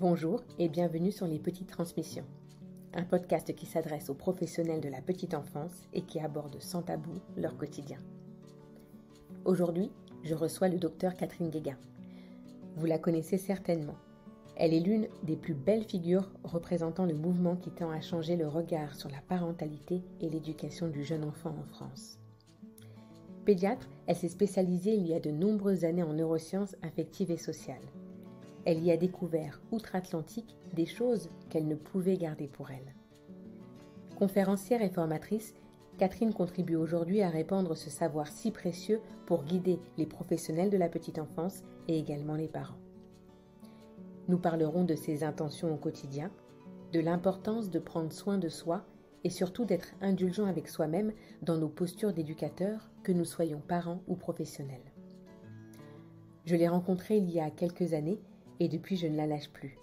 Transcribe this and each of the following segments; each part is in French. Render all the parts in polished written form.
Bonjour et bienvenue sur Les Petites Transmissions, un podcast qui s'adresse aux professionnels de la petite enfance et qui aborde sans tabou leur quotidien. Aujourd'hui, je reçois le docteur Catherine Guéguin. Vous la connaissez certainement. Elle est l'une des plus belles figures représentant le mouvement qui tend à changer le regard sur la parentalité et l'éducation du jeune enfant en France. Pédiatre, elle s'est spécialisée il y a de nombreuses années en neurosciences affectives et sociales. Elle y a découvert, outre-Atlantique, des choses qu'elle ne pouvait garder pour elle. Conférencière et formatrice, Catherine contribue aujourd'hui à répandre ce savoir si précieux pour guider les professionnels de la petite enfance et également les parents. Nous parlerons de ses intentions au quotidien, de l'importance de prendre soin de soi et surtout d'être indulgent avec soi-même dans nos postures d'éducateurs, que nous soyons parents ou professionnels. Je l'ai rencontrée il y a quelques années et depuis je ne la lâche plus.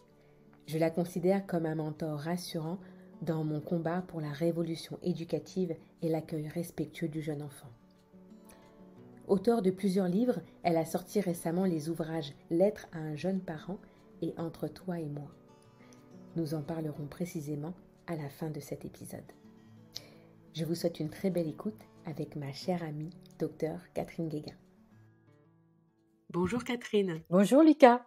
Je la considère comme un mentor rassurant dans mon combat pour la révolution éducative et l'accueil respectueux du jeune enfant. Auteure de plusieurs livres, elle a sorti récemment les ouvrages « Lettres à un jeune parent » et « Entre toi et moi ». Nous en parlerons précisément à la fin de cet épisode. Je vous souhaite une très belle écoute avec ma chère amie, docteur Catherine Guéguin. Bonjour Catherine. Bonjour Lucas.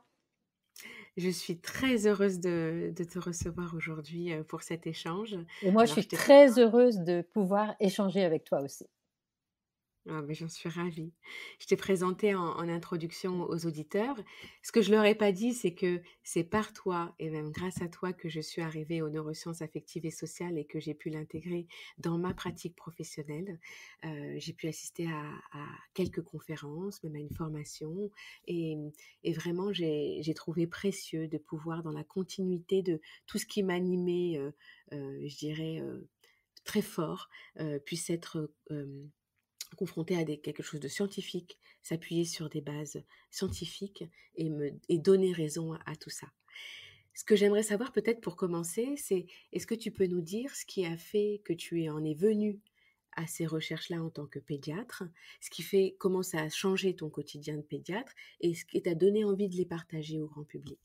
Je suis très heureuse de te recevoir aujourd'hui pour cet échange. Et moi, je suis très heureuse de pouvoir échanger avec toi aussi. Ah, mais j'en suis ravie. Je t'ai présenté en introduction aux auditeurs. Ce que je leur ai pas dit, c'est que c'est par toi et même grâce à toi que je suis arrivée aux neurosciences affectives et sociales et que j'ai pu l'intégrer dans ma pratique professionnelle. J'ai pu assister à quelques conférences, même à une formation. Et vraiment, j'ai trouvé précieux de pouvoir, dans la continuité de tout ce qui m'animait, je dirais, très fort, puisse être confronté à quelque chose de scientifique, s'appuyer sur des bases scientifiques et donner raison à tout ça. Ce que j'aimerais savoir peut-être pour commencer, c'est est-ce que tu peux nous dire ce qui a fait que tu en es venu à ces recherches-là en tant que pédiatre, ce qui fait comment ça a changé ton quotidien de pédiatre et ce qui t'a donné envie de les partager au grand public?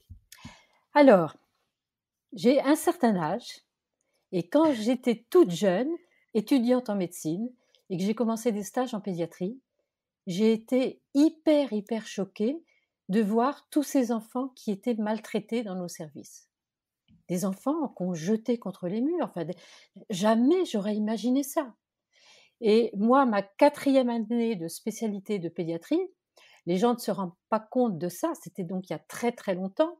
Alors, j'ai un certain âge et quand j'étais toute jeune, étudiante en médecine, et que j'ai commencé des stages en pédiatrie, j'ai été hyper choquée de voir tous ces enfants qui étaient maltraités dans nos services. Des enfants qu'on jetait contre les murs. Enfin, jamais j'aurais imaginé ça. Et moi, ma 4e année de spécialité de pédiatrie, les gens ne se rendent pas compte de ça, c'était donc il y a très longtemps,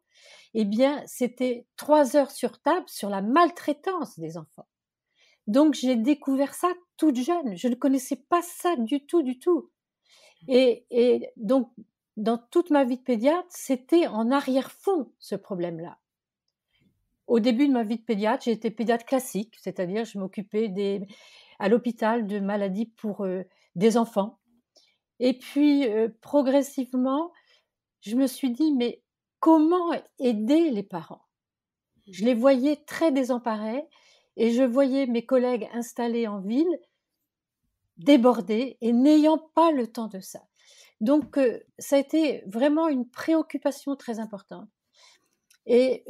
eh bien, c'était 3 heures sur table sur la maltraitance des enfants. Donc, j'ai découvert ça toute jeune. Je ne connaissais pas ça du tout. Et donc, dans toute ma vie de pédiatre, c'était en arrière-fond, ce problème-là. Au début de ma vie de pédiatre, j'ai été pédiatre classique, c'est-à-dire je m'occupais à l'hôpital de maladies pour des enfants. Et puis, progressivement, je me suis dit, mais comment aider les parents ? Je les voyais très désemparés et je voyais mes collègues installés en ville débordés et n'ayant pas le temps de ça. Donc, ça a été vraiment une préoccupation très importante. Et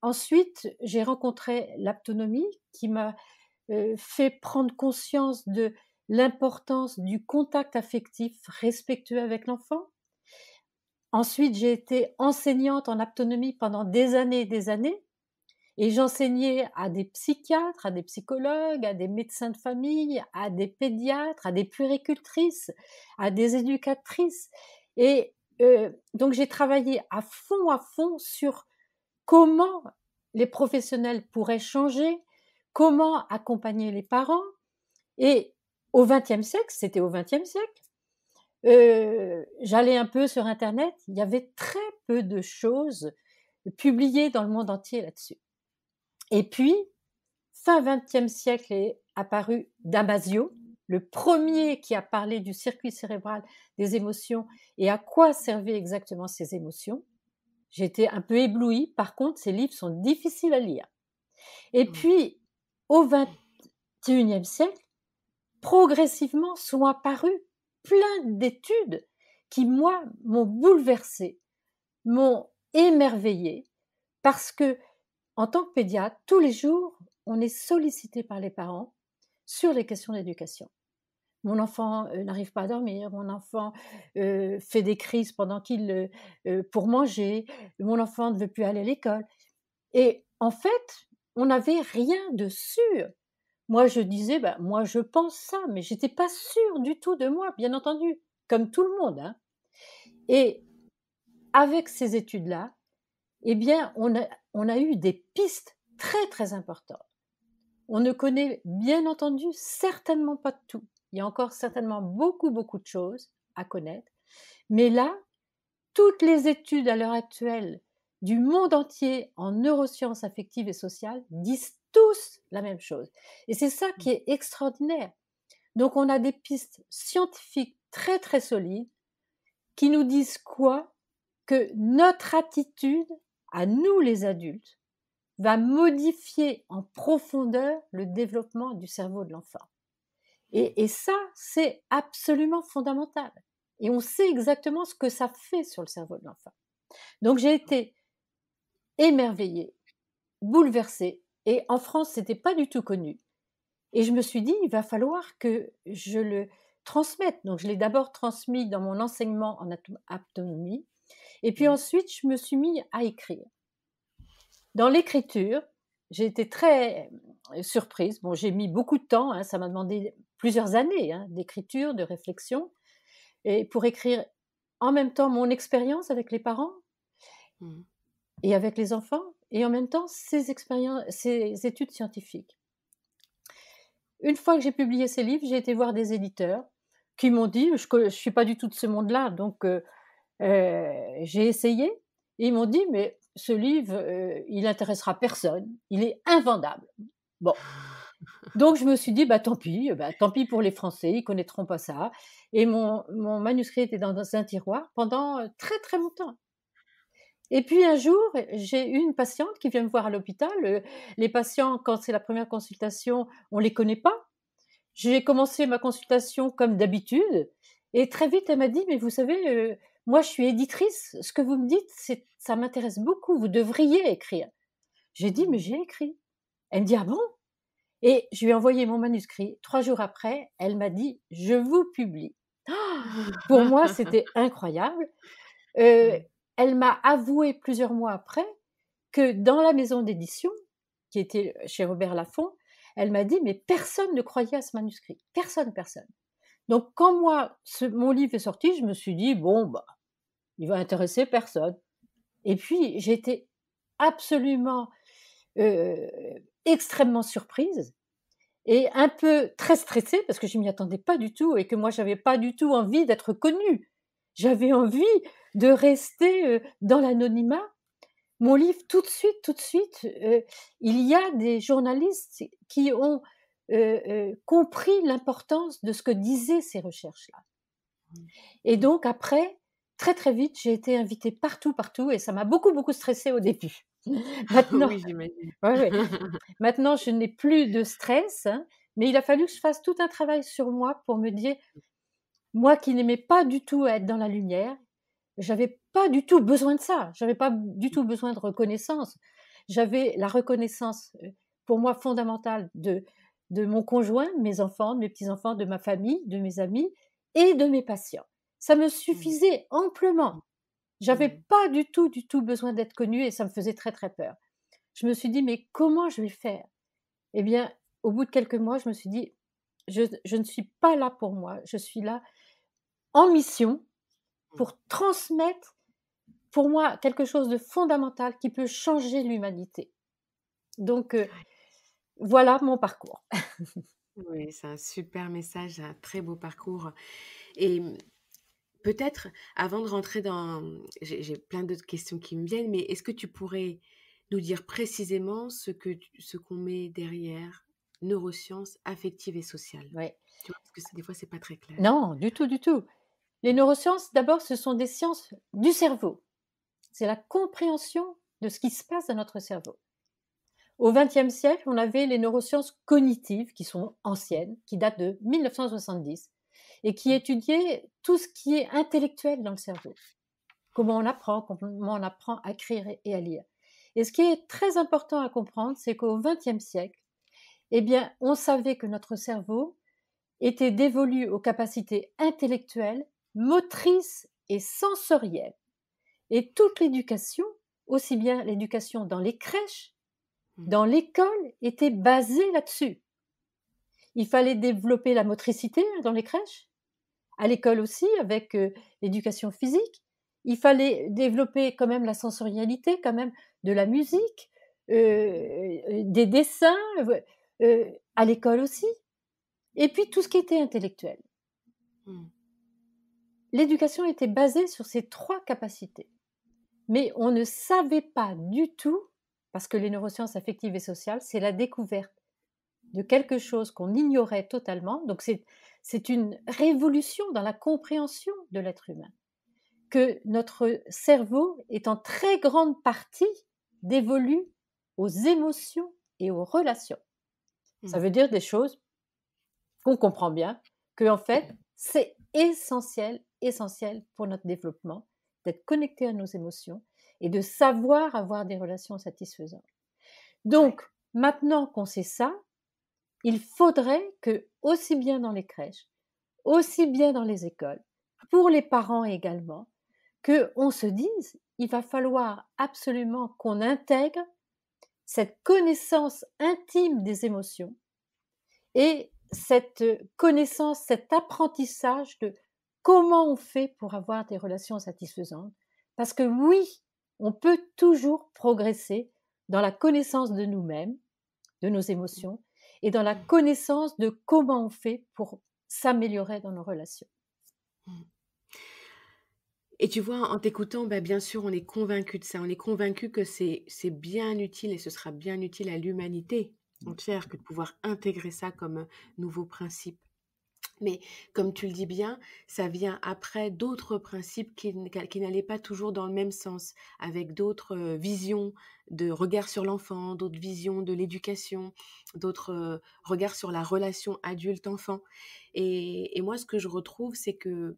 ensuite, j'ai rencontré l'aptonomie qui m'a fait prendre conscience de l'importance du contact affectif respectueux avec l'enfant. Ensuite, j'ai été enseignante en aptonomie pendant des années et j'enseignais à des psychiatres, à des psychologues, à des médecins de famille, à des pédiatres, à des puéricultrices, à des éducatrices. Et donc, j'ai travaillé à fond sur comment les professionnels pourraient changer, comment accompagner les parents. Et au XXe siècle, c'était au XXe siècle, j'allais un peu sur Internet, il y avait très peu de choses publiées dans le monde entier là-dessus. Et puis, fin XXe siècle est apparu Damasio, le premier qui a parlé du circuit cérébral des émotions et à quoi servaient exactement ces émotions. J'étais un peu éblouie. Par contre, ces livres sont difficiles à lire. Et puis, au XXIe siècle, progressivement sont apparues plein d'études qui, moi, m'ont bouleversée, m'ont émerveillée, parce que en tant que pédiatre, tous les jours, on est sollicité par les parents sur les questions d'éducation. Mon enfant n'arrive pas à dormir, mon enfant fait des crises pendant pour manger, mon enfant ne veut plus aller à l'école. Et en fait, on n'avait rien de sûr. Moi, je disais, bah, moi, je pense ça, mais j'étais pas sûre du tout de moi, bien entendu, comme tout le monde, hein. Et avec ces études-là, eh bien, on a eu des pistes très, très importantes. On ne connaît bien entendu certainement pas tout. Il y a encore certainement beaucoup, beaucoup de choses à connaître. Mais là, toutes les études à l'heure actuelle du monde entier en neurosciences affectives et sociales disent tous la même chose. Et c'est ça qui est extraordinaire. Donc on a des pistes scientifiques très, très solides qui nous disent quoi? Que notre attitude, à nous les adultes, va modifier en profondeur le développement du cerveau de l'enfant. Et ça, c'est absolument fondamental. Et on sait exactement ce que ça fait sur le cerveau de l'enfant. Donc j'ai été émerveillée, bouleversée. Et en France, c'était pas du tout connu. Et je me suis dit, il va falloir que je le transmette. Donc je l'ai d'abord transmis dans mon enseignement en autonomie. Et puis ensuite, je me suis mis à écrire. Dans l'écriture, j'ai été très surprise. Bon, j'ai mis beaucoup de temps, hein, ça m'a demandé plusieurs années hein, d'écriture, de réflexion, et pour écrire en même temps mon expérience avec les parents et avec les enfants, et en même temps ces études scientifiques. Une fois que j'ai publié ces livres, j'ai été voir des éditeurs qui m'ont dit, je ne suis pas du tout de ce monde-là, donc j'ai essayé, et ils m'ont dit, mais ce livre, il n'intéressera personne, il est invendable. Bon, donc je me suis dit, bah tant pis pour les Français, ils connaîtront pas ça. Et mon manuscrit était dans un tiroir pendant très très longtemps. Et puis un jour, j'ai eu une patiente qui vient me voir à l'hôpital. Les patients, quand c'est la première consultation, on les connaît pas. J'ai commencé ma consultation comme d'habitude, et très vite elle m'a dit, mais vous savez, moi je suis éditrice, ce que vous me dites, ça m'intéresse beaucoup, vous devriez écrire. J'ai dit, mais j'ai écrit. Elle me dit, ah bon? Et je lui ai envoyé mon manuscrit. 3 jours après, elle m'a dit, je vous publie. Pour moi, c'était incroyable. Elle m'a avoué plusieurs mois après que dans la maison d'édition, qui était chez Robert Laffont, elle m'a dit, mais personne ne croyait à ce manuscrit. Personne, personne. Donc, quand moi, mon livre est sorti, je me suis dit, bon, bah, il va intéresser personne. Et puis, j'ai été absolument extrêmement surprise et un peu très stressée parce que je m'y attendais pas du tout et que moi, j'avais pas du tout envie d'être connue. J'avais envie de rester dans l'anonymat. Mon livre, tout de suite, il y a des journalistes qui ont compris l'importance de ce que disaient ces recherches-là. Et donc après, très très vite, j'ai été invitée partout et ça m'a beaucoup beaucoup stressée au début. Maintenant, Oui, j'imagine. ouais. Maintenant, je n'ai plus de stress, hein, mais il a fallu que je fasse tout un travail sur moi pour me dire, moi qui n'aimais pas du tout être dans la lumière, j'avais pas du tout besoin de ça. J'avais pas du tout besoin de reconnaissance. J'avais la reconnaissance, pour moi fondamentale de mon conjoint, de mes enfants, de mes petits-enfants, de ma famille, de mes amis et de mes patients. Ça me suffisait amplement. J'avais pas du tout besoin d'être connue et ça me faisait très, très peur. Je me suis dit: «Mais comment je vais faire?» Eh bien, au bout de quelques mois, je me suis dit: «Je ne suis pas là pour moi, je suis là en mission pour transmettre, pour moi, quelque chose de fondamental qui peut changer l'humanité». Donc voilà mon parcours. Oui, c'est un super message, un très beau parcours et peut-être avant de rentrer dans j'ai plein d'autres questions qui me viennent, mais est-ce que tu pourrais nous dire précisément ce qu'on met derrière neurosciences affectives et sociales? Ouais. Tu vois? Parce que c'est des fois, c'est pas très clair. Non, du tout, du tout. Les neurosciences, d'abord, ce sont des sciences du cerveau. C'est la compréhension de ce qui se passe dans notre cerveau. Au XXe siècle, on avait les neurosciences cognitives, qui sont anciennes, qui datent de 1970, et qui étudiaient tout ce qui est intellectuel dans le cerveau. Comment on apprend à écrire et à lire. Et ce qui est très important à comprendre, c'est qu'au XXe siècle, eh bien, on savait que notre cerveau était dévolu aux capacités intellectuelles, motrices et sensorielles. Et toute l'éducation, aussi bien l'éducation dans les crèches, dans l'école, était basée là-dessus. Il fallait développer la motricité dans les crèches, à l'école aussi, avec l'éducation physique. Il fallait développer quand même la sensorialité, quand même de la musique, des dessins, à l'école aussi. Et puis tout ce qui était intellectuel. L'éducation était basée sur ces 3 capacités. Mais on ne savait pas du tout, parce que les neurosciences affectives et sociales, c'est la découverte de quelque chose qu'on ignorait totalement. Donc c'est une révolution dans la compréhension de l'être humain, que notre cerveau est en très grande partie dévolu aux émotions et aux relations. Ça veut dire des choses qu'on comprend bien, que en fait, c'est essentiel pour notre développement, d'être connecté à nos émotions et de savoir avoir des relations satisfaisantes. Donc, maintenant qu'on sait ça, il faudrait que, aussi bien dans les crèches, aussi bien dans les écoles, pour les parents également, qu'on se dise, il va falloir absolument qu'on intègre cette connaissance intime des émotions et cette connaissance, cet apprentissage de comment on fait pour avoir des relations satisfaisantes. Parce que oui, on peut toujours progresser dans la connaissance de nous-mêmes, de nos émotions, et dans la connaissance de comment on fait pour s'améliorer dans nos relations. Et tu vois, en t'écoutant, bien sûr, on est convaincu de ça. On est convaincu que c'est bien utile et ce sera bien utile à l'humanité entière que de pouvoir intégrer ça comme nouveau principe. Mais comme tu le dis bien, ça vient après d'autres principes qui n'allaient pas toujours dans le même sens, avec d'autres visions de regard sur l'enfant, d'autres visions de l'éducation, d'autres regards sur la relation adulte-enfant. Et moi, ce que je retrouve, c'est que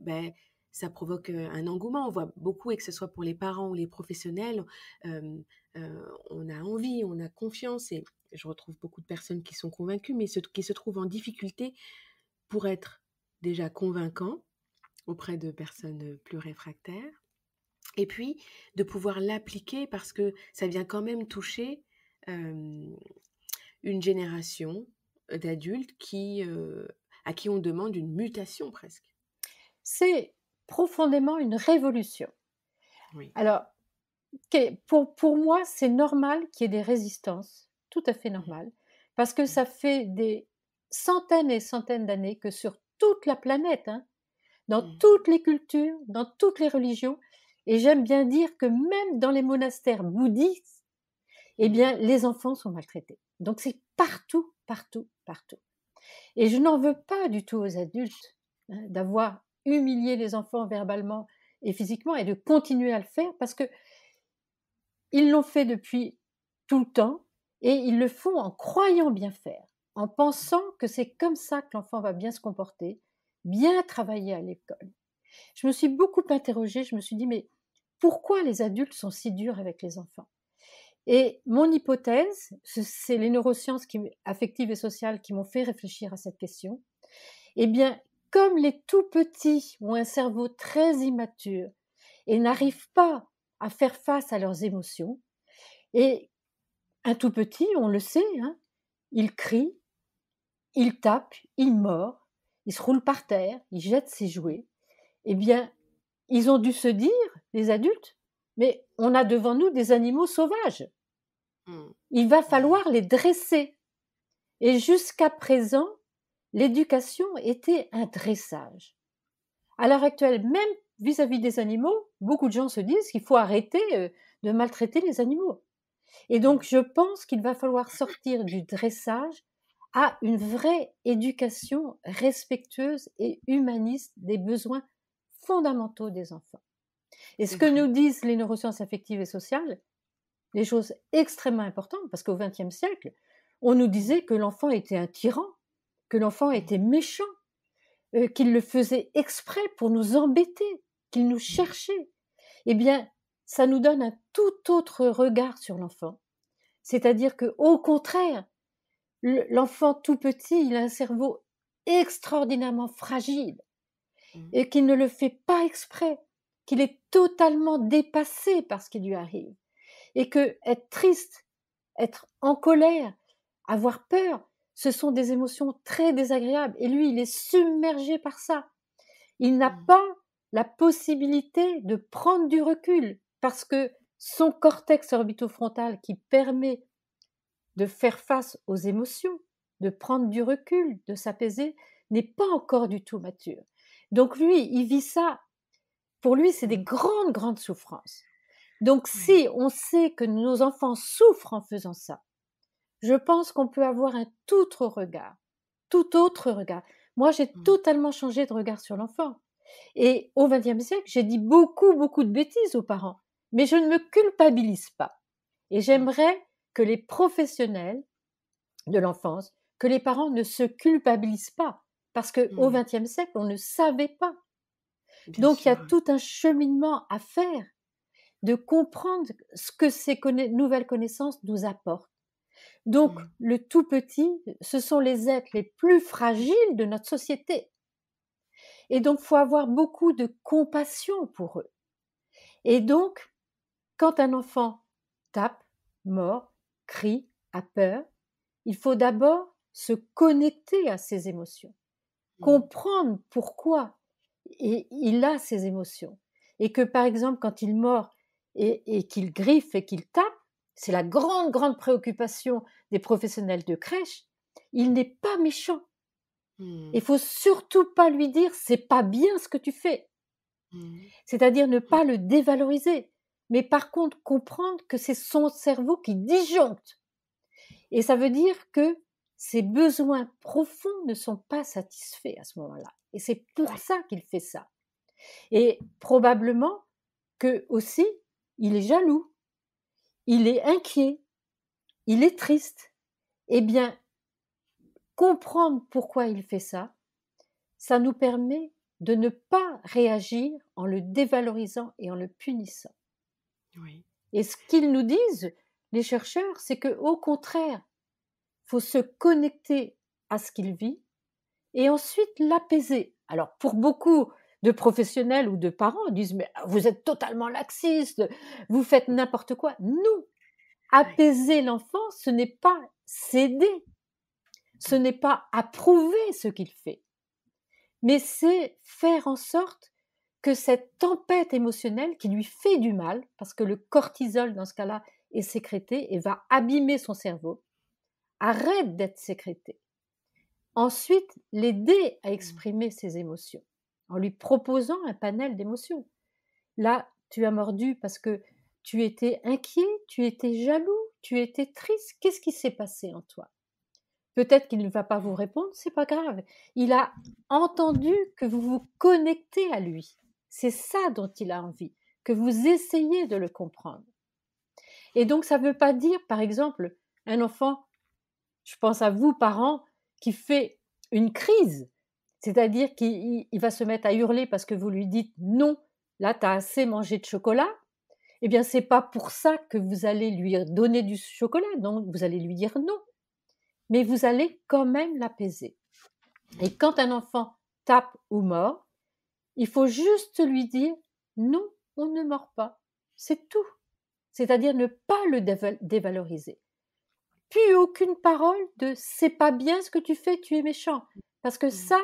ça provoque un engouement. On voit beaucoup, et que ce soit pour les parents ou les professionnels, on a envie, on a confiance, et je retrouve beaucoup de personnes qui sont convaincues, mais qui se trouvent en difficulté pour être déjà convaincant auprès de personnes plus réfractaires, et puis de pouvoir l'appliquer parce que ça vient quand même toucher une génération d'adultes à qui on demande une mutation presque. C'est profondément une révolution. Oui. Alors, pour moi, c'est normal qu'il y ait des résistances, tout à fait normal, parce que ça fait des centaines et centaines d'années que sur toute la planète, dans toutes les cultures, dans toutes les religions, et j'aime bien dire que même dans les monastères bouddhistes, eh bien, les enfants sont maltraités. Donc c'est partout, partout, partout. Et je n'en veux pas du tout aux adultes d'avoir humilié les enfants verbalement et physiquement et de continuer à le faire parce que ils l'ont fait depuis tout le temps et ils le font en croyant bien faire, en pensant que c'est comme ça que l'enfant va bien se comporter, bien travailler à l'école. Je me suis beaucoup interrogée, je me suis dit, mais pourquoi les adultes sont si durs avec les enfants? Et mon hypothèse, c'est les neurosciences affectives et sociales qui m'ont fait réfléchir à cette question. Eh bien, comme les tout petits ont un cerveau très immature et n'arrivent pas à faire face à leurs émotions, et un tout petit, on le sait, il crie, il tape, il mord, il se roule par terre, il jette ses jouets. Eh bien, ils ont dû se dire, les adultes, mais on a devant nous des animaux sauvages. Il va falloir les dresser. Et jusqu'à présent, l'éducation était un dressage. À l'heure actuelle, même vis-à-vis des animaux, beaucoup de gens se disent qu'il faut arrêter de maltraiter les animaux. Et donc, je pense qu'il va falloir sortir du dressage à une vraie éducation respectueuse et humaniste des besoins fondamentaux des enfants. Et ce que nous disent les neurosciences affectives et sociales, des choses extrêmement importantes, parce qu'au XXe siècle, on nous disait que l'enfant était un tyran, que l'enfant était méchant, qu'il le faisait exprès pour nous embêter, qu'il nous cherchait. Eh bien, ça nous donne un tout autre regard sur l'enfant. C'est-à-dire qu'au contraire, l'enfant tout petit, il a un cerveau extraordinairement fragile et qu'il ne le fait pas exprès, qu'il est totalement dépassé par ce qui lui arrive et que être triste, être en colère, avoir peur, ce sont des émotions très désagréables et lui, il est submergé par ça. Il n'a pas la possibilité de prendre du recul parce que son cortex orbitofrontal qui permet de faire face aux émotions, de prendre du recul, de s'apaiser, n'est pas encore du tout mature. Donc lui, il vit ça, pour lui, c'est des grandes, grandes souffrances. Donc si on sait que nos enfants souffrent en faisant ça, je pense qu'on peut avoir un tout autre regard, tout autre regard. Moi, j'ai totalement changé de regard sur l'enfant. Et au XXe siècle, j'ai dit beaucoup, beaucoup de bêtises aux parents, mais je ne me culpabilise pas. Et j'aimerais que les professionnels de l'enfance, que les parents ne se culpabilisent pas, parce qu'au XXe siècle, on ne savait pas. Donc, il y a tout un cheminement à faire, de comprendre ce que ces nouvelles connaissances nous apportent. Donc, le tout petit, ce sont les êtres les plus fragiles de notre société. Et donc, il faut avoir beaucoup de compassion pour eux. Et donc, quand un enfant tape, mord, crie, a peur, il faut d'abord se connecter à ses émotions, comprendre pourquoi il a ces émotions. Et que, par exemple, quand il mord et qu'il griffe et qu'il tape, c'est la grande, grande préoccupation des professionnels de crèche, il n'est pas méchant. Il faut surtout pas lui dire « c'est pas bien ce que tu fais ». C'est-à-dire ne pas le dévaloriser, mais par contre comprendre que c'est son cerveau qui disjoncte. Et ça veut dire que ses besoins profonds ne sont pas satisfaits à ce moment-là. Et c'est pour ça qu'il fait ça. Et probablement que aussi, il est jaloux, il est inquiet, il est triste. Eh bien, comprendre pourquoi il fait ça, ça nous permet de ne pas réagir en le dévalorisant et en le punissant. Oui. Et ce qu'ils nous disent, les chercheurs, c'est qu'au contraire, il faut se connecter à ce qu'il vit et ensuite l'apaiser. Alors, pour beaucoup de professionnels ou de parents, ils disent « mais vous êtes totalement laxiste, vous faites n'importe quoi ». Non, apaiser l'enfant, ce n'est pas céder, ce n'est pas approuver ce qu'il fait, mais c'est faire en sorte que cette tempête émotionnelle qui lui fait du mal, parce que le cortisol dans ce cas-là est sécrété et va abîmer son cerveau, arrête d'être sécrété. Ensuite, l'aider à exprimer ses émotions en lui proposant un panel d'émotions. Là, tu as mordu parce que tu étais inquiet, tu étais jaloux, tu étais triste. Qu'est-ce qui s'est passé en toi ? Peut-être qu'il ne va pas vous répondre, c'est pas grave. Il a entendu que vous vous connectez à lui. C'est ça dont il a envie, que vous essayez de le comprendre. Et donc, ça ne veut pas dire, par exemple, un enfant, je pense à vous, parents, qui fait une crise, c'est-à-dire qu'il va se mettre à hurler parce que vous lui dites « non, là, tu as assez mangé de chocolat », eh bien, ce n'est pas pour ça que vous allez lui donner du chocolat, donc vous allez lui dire non. Mais vous allez quand même l'apaiser. Et quand un enfant tape ou mord, il faut juste lui dire « non, on ne mord pas ». C'est tout. C'est-à-dire ne pas le dévaloriser. Puis aucune parole de « c'est pas bien ce que tu fais, tu es méchant ». Parce que ça,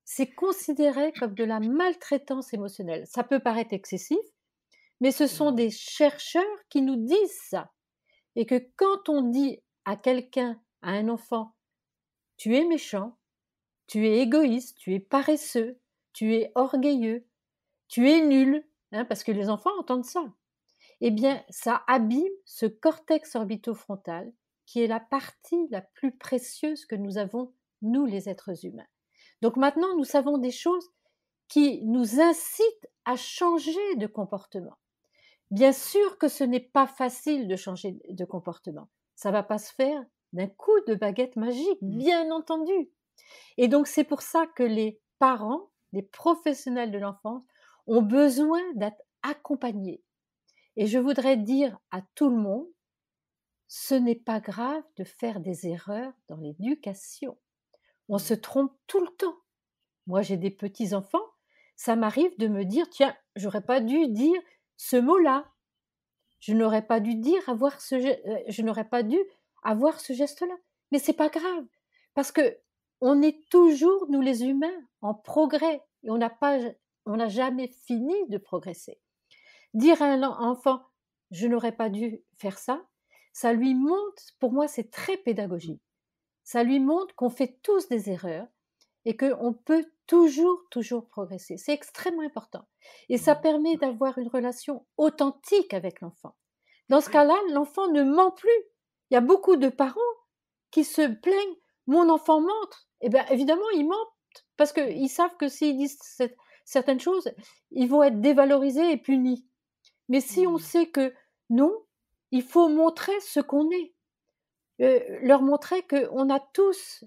c'est considéré comme de la maltraitance émotionnelle. Ça peut paraître excessif, mais ce sont des chercheurs qui nous disent ça. Et que quand on dit à quelqu'un, à un enfant, tu es méchant, tu es égoïste, tu es paresseux, tu es orgueilleux, tu es nul, parce que les enfants entendent ça, eh bien, ça abîme ce cortex orbitofrontal qui est la partie la plus précieuse que nous avons, nous les êtres humains. Donc maintenant, nous savons des choses qui nous incitent à changer de comportement. Bien sûr que ce n'est pas facile de changer de comportement. Ça ne va pas se faire d'un coup de baguette magique, bien entendu. Et donc, c'est pour ça que les parents, les professionnels de l'enfance, ont besoin d'être accompagnés. Et je voudrais dire à tout le monde, ce n'est pas grave de faire des erreurs dans l'éducation. On se trompe tout le temps. Moi, j'ai des petits-enfants, ça m'arrive de me dire: «Tiens, j'aurais pas dû dire ce mot-là. Je n'aurais pas dû je n'aurais pas dû avoir ce geste-là». Mais c'est pas grave, parce que on est toujours, nous les humains, en progrès et on n'a jamais fini de progresser. Dire à un enfant: «Je n'aurais pas dû faire ça», ça lui montre, pour moi, c'est très pédagogique. Ça lui montre qu'on fait tous des erreurs et qu'on peut toujours, toujours progresser. C'est extrêmement important. Et ça permet d'avoir une relation authentique avec l'enfant. Dans ce Ouais. cas-là, l'enfant ne ment plus. Il y a beaucoup de parents qui se plaignent: «Mon enfant mente». Eh bien, évidemment, ils mentent parce qu'ils savent que s'ils disent certaines choses, ils vont être dévalorisés et punis. Mais si on sait que non, il faut montrer ce qu'on est, leur montrer qu'on a tous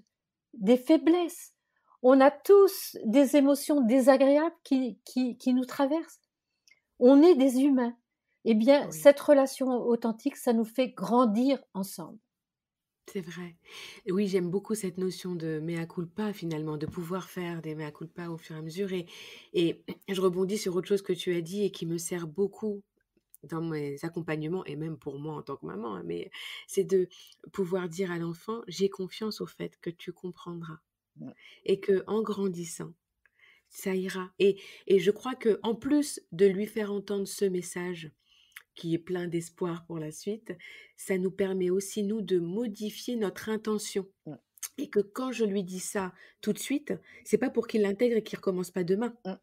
des faiblesses, on a tous des émotions désagréables qui nous traversent. On est des humains. Eh bien, Oui, cette relation authentique, ça nous fait grandir ensemble. c'est vrai. Et oui, j'aime beaucoup cette notion de mea culpa finalement, de pouvoir faire des mea culpa au fur et à mesure. Et je rebondis sur autre chose que tu as dit et qui me sert beaucoup dans mes accompagnements et même pour moi en tant que maman, hein, mais c'est de pouvoir dire à l'enfant: «J'ai confiance au fait que tu comprendras et que en grandissant, ça ira». Et je crois que en plus de lui faire entendre ce message qui est plein d'espoir pour la suite, ça nous permet aussi, nous, de modifier notre intention. Mmh, Et que quand je lui dis ça tout de suite, c'est pas pour qu'il l'intègre et qu'il recommence pas demain. mmh,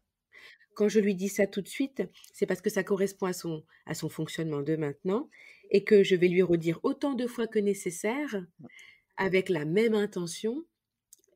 Quand je lui dis ça tout de suite, c'est parce que ça correspond à son fonctionnement de maintenant et que je vais lui redire autant de fois que nécessaire avec la même intention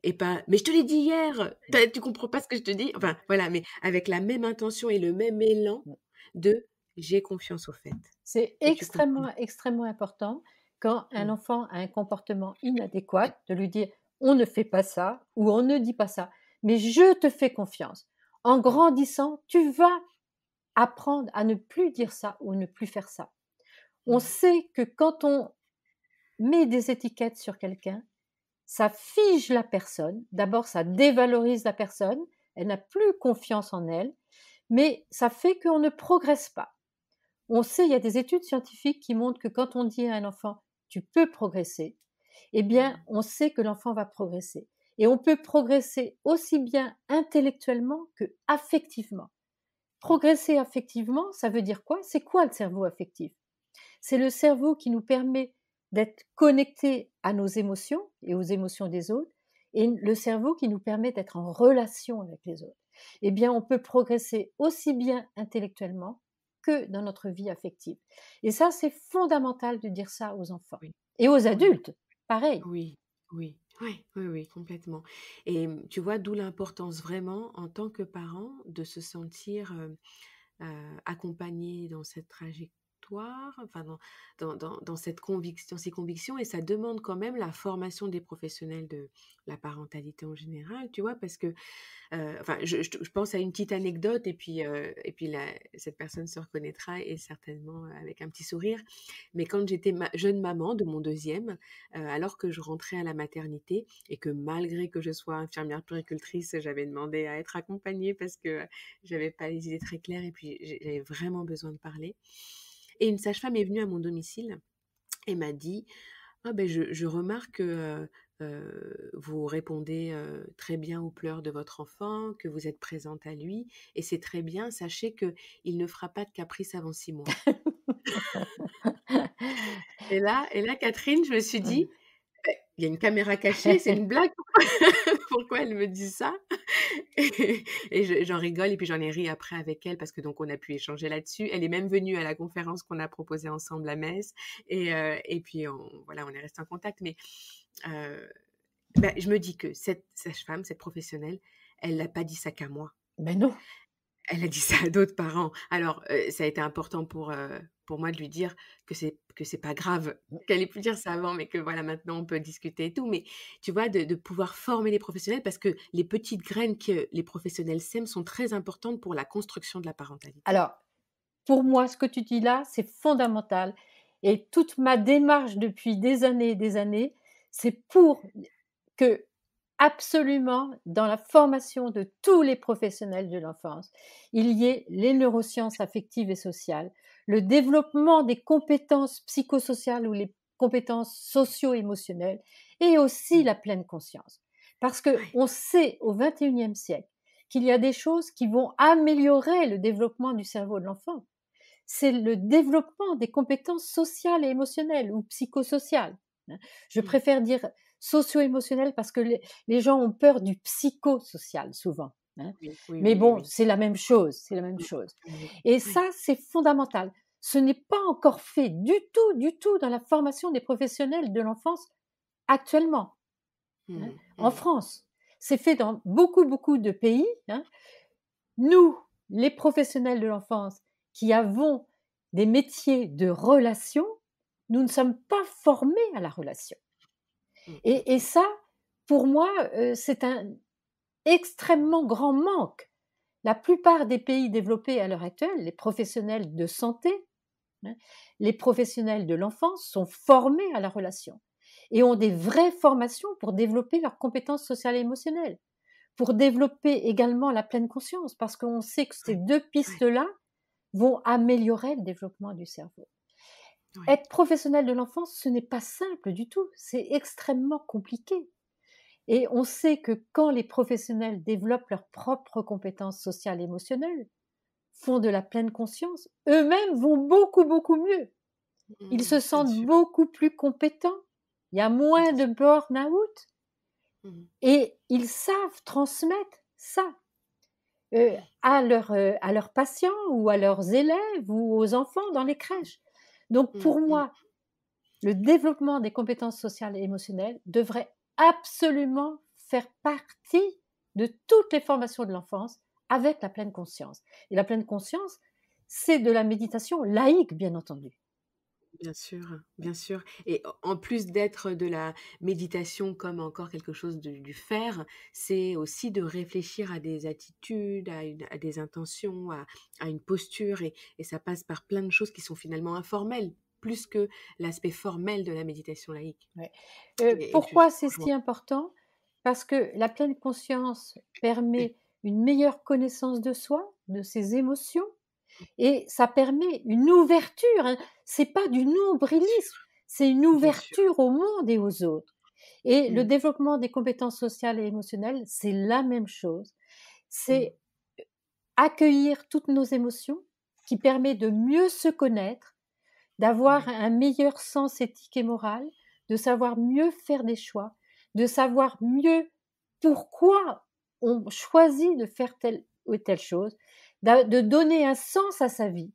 et pas: «Mais je te l'ai dit hier, tu comprends pas ce que je te dis?» enfin voilà, mais avec la même intention et le même élan mmh. de: «J'ai confiance au fait C'est que tu comprends». extrêmement, extrêmement important quand un Mmh. enfant a un comportement inadéquat de lui dire: «On ne fait pas ça» ou «On ne dit pas ça, mais je te fais confiance». En Mmh. grandissant, tu vas apprendre à ne plus dire ça ou ne plus faire ça. On Mmh. sait que quand on met des étiquettes sur quelqu'un, ça fige la personne. D'abord, ça dévalorise la personne, elle n'a plus confiance en elle, mais ça fait qu'on ne progresse pas. On sait, il y a des études scientifiques qui montrent que quand on dit à un enfant: «Tu peux progresser», eh bien, Mmh. on sait que l'enfant va progresser et on peut progresser aussi bien intellectuellement que affectivement. Mmh. Progresser affectivement, ça veut dire quoi? C'est quoi le cerveau affectif? C'est le cerveau qui nous permet d'être connectés à nos émotions et aux émotions des autres, et le cerveau qui nous permet d'être en relation avec les autres. Eh bien, on peut progresser aussi bien intellectuellement que dans notre vie affective. Et ça, c'est fondamental de dire ça aux enfants. Oui, Et aux oui. adultes, pareil. Oui, oui, oui, oui, oui, complètement. Et tu vois, d'où l'importance vraiment en tant que parent de se sentir accompagné dans cette trajectoire, enfin dans cette conviction, dans ces convictions, et ça demande quand même la formation des professionnels de la parentalité en général, tu vois, parce que enfin, je pense à une petite anecdote et puis la cette personne se reconnaîtra et certainement avec un petit sourire. Mais quand j'étais jeune maman de mon deuxième, alors que je rentrais à la maternité et que malgré que je sois infirmière puéricultrice, j'avais demandé à être accompagnée parce que j'avais pas les idées très claires et puis j'avais vraiment besoin de parler. Et une sage-femme est venue à mon domicile et m'a dit: «Ah ben je remarque que, vous répondez, très bien aux pleurs de votre enfant, que vous êtes présente à lui et c'est très bien. Sachez qu'il ne fera pas de caprice avant 6 mois». Et là, Catherine, je me suis dit: «Beh, il y a une caméra cachée, c'est une blague? Pourquoi elle me dit ça?» Et j'en rigole et puis j'en ai ri après avec elle parce que donc on a pu échanger là-dessus. Elle est même venue à la conférence qu'on a proposée ensemble à Metz et puis voilà, on est resté en contact. Mais heu, bah, je me dis que cette sage-femme, cette professionnelle, elle l'a pas dit ça qu'à moi. Mais non. Elle a dit ça à d'autres parents. Alors, ça a été important pour moi de lui dire que c'est pas grave, qu'elle ait pu dire ça avant, mais que voilà, maintenant on peut discuter et tout. Mais tu vois, de pouvoir former les professionnels parce que les petites graines que les professionnels sèment sont très importantes pour la construction de la parentalité. Alors, pour moi, ce que tu dis là, c'est fondamental. Et toute ma démarche depuis des années et des années, c'est pour que absolument, dans la formation de tous les professionnels de l'enfance, il y ait les neurosciences affectives et sociales, le développement des compétences psychosociales ou les compétences socio-émotionnelles et aussi Mmh. la pleine conscience. Parce que Ouais. on sait au XXIe siècle qu'il y a des choses qui vont améliorer le développement du cerveau de l'enfant. C'est le développement des compétences sociales et émotionnelles ou psychosociales. Je Mmh. préfère dire socio-émotionnelles parce que les gens ont peur du psychosocial souvent. Oui, oui, Mais oui, oui, bon, oui. c'est la même chose, c'est la même Mmh. chose. Oui. Et Oui. ça, c'est fondamental. Ce n'est pas encore fait du tout dans la formation des professionnels de l'enfance actuellement, hein, Mmh. en Mmh. France. C'est fait dans beaucoup, beaucoup de pays. Nous, les professionnels de l'enfance qui avons des métiers de relation, nous ne sommes pas formés à la relation. Mmh. Mmh. Et ça, pour moi, c'est un extrêmement grand manque. La plupart des pays développés à l'heure actuelle, les professionnels de santé, hein, les professionnels de l'enfance sont formés à la relation et ont des vraies formations pour développer leurs compétences sociales et émotionnelles, pour développer également la pleine conscience, parce qu'on sait que ces Ouais. deux Ouais. pistes-là vont améliorer le développement du cerveau. Ouais. Être professionnel de l'enfance, ce n'est pas simple du tout, c'est extrêmement compliqué. Et on sait que quand les professionnels développent leurs propres compétences sociales et émotionnelles, font de la pleine conscience, eux-mêmes vont beaucoup, beaucoup mieux. Ils Mmh. se Bien sentent sûr. beaucoup plus compétents, il y a Bien moins de sûr. burn-out Mmh. et ils savent transmettre ça à leurs patients ou à leurs élèves ou aux enfants dans les crèches. Donc Mmh. pour Mmh. moi, le développement des compétences sociales et émotionnelles devrait absolument faire partie de toutes les formations de l'enfance avec la pleine conscience. Et la pleine conscience, c'est de la méditation laïque, bien entendu. Bien sûr, bien sûr, et en plus d'être de la méditation comme encore quelque chose de du faire, c'est aussi de réfléchir à des attitudes, à des intentions, à une posture, et ça passe par plein de choses qui sont finalement informelles, plus que l'aspect formel de la méditation laïque, Ouais. et je Pourquoi c'est rejoins. si important? Parce que la pleine conscience permet une meilleure connaissance de soi, de ses émotions, et ça permet une ouverture, hein. C'est pas du Bien sûr, nombrilisme, c'est une bien sûr. ouverture au monde et aux autres. Et le Mmh. développement des compétences sociales et émotionnelles, c'est la même chose. Mmh. C'est accueillir toutes nos émotions qui permet de mieux se connaître, d'avoir Ouais. un meilleur sens éthique et moral, de savoir mieux faire des choix, de savoir mieux pourquoi on choisit de faire telle ou telle chose, de donner un sens à sa vie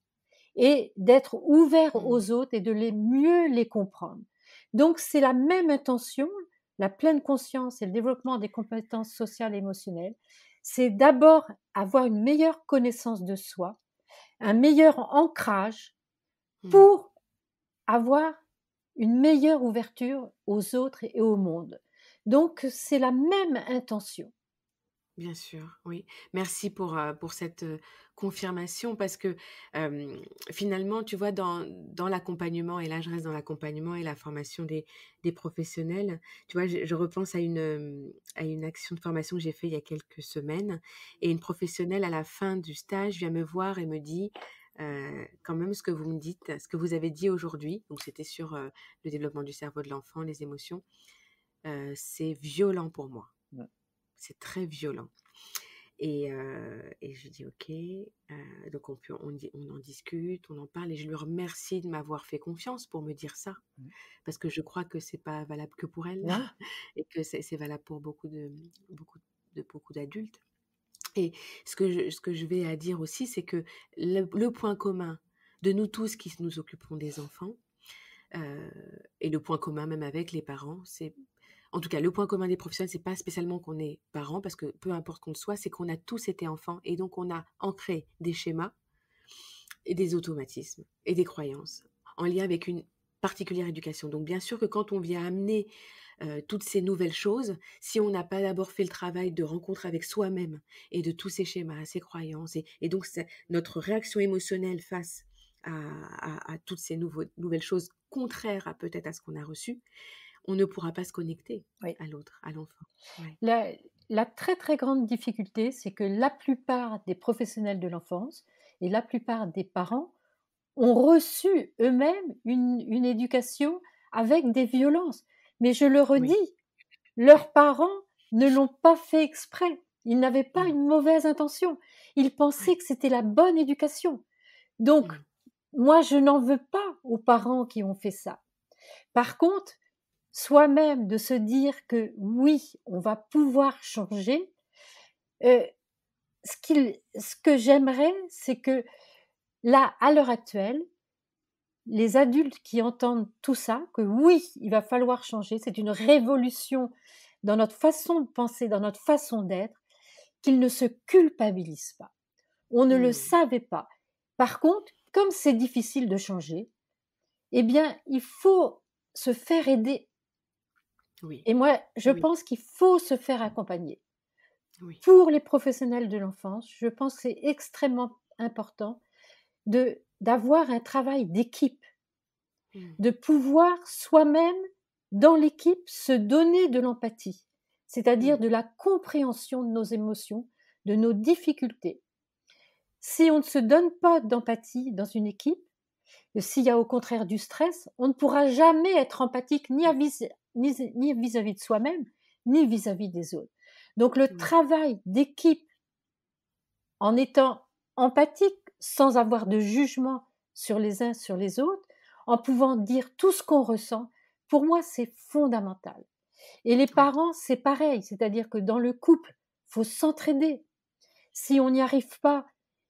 et d'être ouvert Mmh. aux autres et de mieux les comprendre. Donc c'est la même intention, la pleine conscience et le développement des compétences sociales et émotionnelles. C'est d'abord avoir une meilleure connaissance de soi, un meilleur ancrage Mmh. pour avoir une meilleure ouverture aux autres et au monde. Donc c'est la même intention. Bien sûr, oui. Merci pour cette, confirmation parce que, finalement, tu vois, dans l'accompagnement, et là, je reste dans l'accompagnement et la formation des professionnels, tu vois, je repense à une action de formation que j'ai fait il y a quelques semaines, et une professionnelle à la fin du stage vient me voir et me dit: «Quand même ce que vous me dites, ce que vous avez dit aujourd'hui», donc c'était sur, le développement du cerveau de l'enfant, les émotions, «c'est violent pour moi. C'est très violent». Et je lui dis: «OK», donc on en discute, on en parle, et je lui remercie de m'avoir fait confiance pour me dire ça. Parce que je crois que c'est pas valable que pour elle Non. et que c'est valable pour beaucoup d'adultes, et ce que je vais à dire aussi, c'est que le point commun de nous tous qui nous occupons des enfants, heu et le point commun même avec les parents, c'est, en tout cas, le point commun des professionnels, c'est pas spécialement qu'on est parents, parce que peu importe qu'on le soit, c'est qu'on a tous été enfants, et donc on a ancré des schémas et des automatismes et des croyances en lien avec particulière éducation. Donc bien sûr que quand on vient amener toutes ces nouvelles choses, si on n'a pas d'abord fait le travail de rencontre avec soi-même et de tous ces schémas, ces croyances, et donc notre réaction émotionnelle face à toutes ces nouvelles choses contraires peut-être à ce qu'on a reçu, on ne pourra pas se connecter Oui. à l'autre, à l'enfant. Ouais. La très très grande difficulté, c'est que la plupart des professionnels de l'enfance et la plupart des parents ont reçu eux-mêmes une éducation avec des violences. Mais je le Oui. redis, leurs parents ne l'ont pas fait exprès. Ils n'avaient pas Mm. une mauvaise intention. Ils pensaient Ouais. que c'était la bonne éducation. Donc, Mm. moi, je n'en veux pas aux parents qui ont fait ça. Par contre, soi-même de se dire que oui, on va pouvoir changer, euh, ce que j'aimerais, c'est que là, à l'heure actuelle, les adultes qui entendent tout ça, que oui, il va falloir changer, c'est une révolution dans notre façon de penser, dans notre façon d'être, qu'ils ne se culpabilisent pas. On ne le Mm. savait pas. Par contre, comme c'est difficile de changer, eh bien, il faut se faire aider. Oui. Et moi, je Oui. pense qu'il faut se faire accompagner. Oui. Pour les professionnels de l'enfance, je pense que c'est extrêmement important d'avoir un travail d'équipe, Mm. de pouvoir soi-même, dans l'équipe, se donner de l'empathie, c'est-à-dire Mm. de la compréhension de nos émotions, de nos difficultés. Si on ne se donne pas d'empathie dans une équipe, s'il y a au contraire du stress, on ne pourra jamais être empathique ni vis-à-vis de soi-même, ni vis-à-vis des autres. Donc le Oui. travail d'équipe en étant empathique, sans avoir de jugement sur les uns sur les autres, en pouvant dire tout ce qu'on ressent, pour moi, c'est fondamental. Et les Oui. parents, c'est pareil, c'est-à-dire que dans le couple, il faut s'entraider. Si on n'y arrive pas,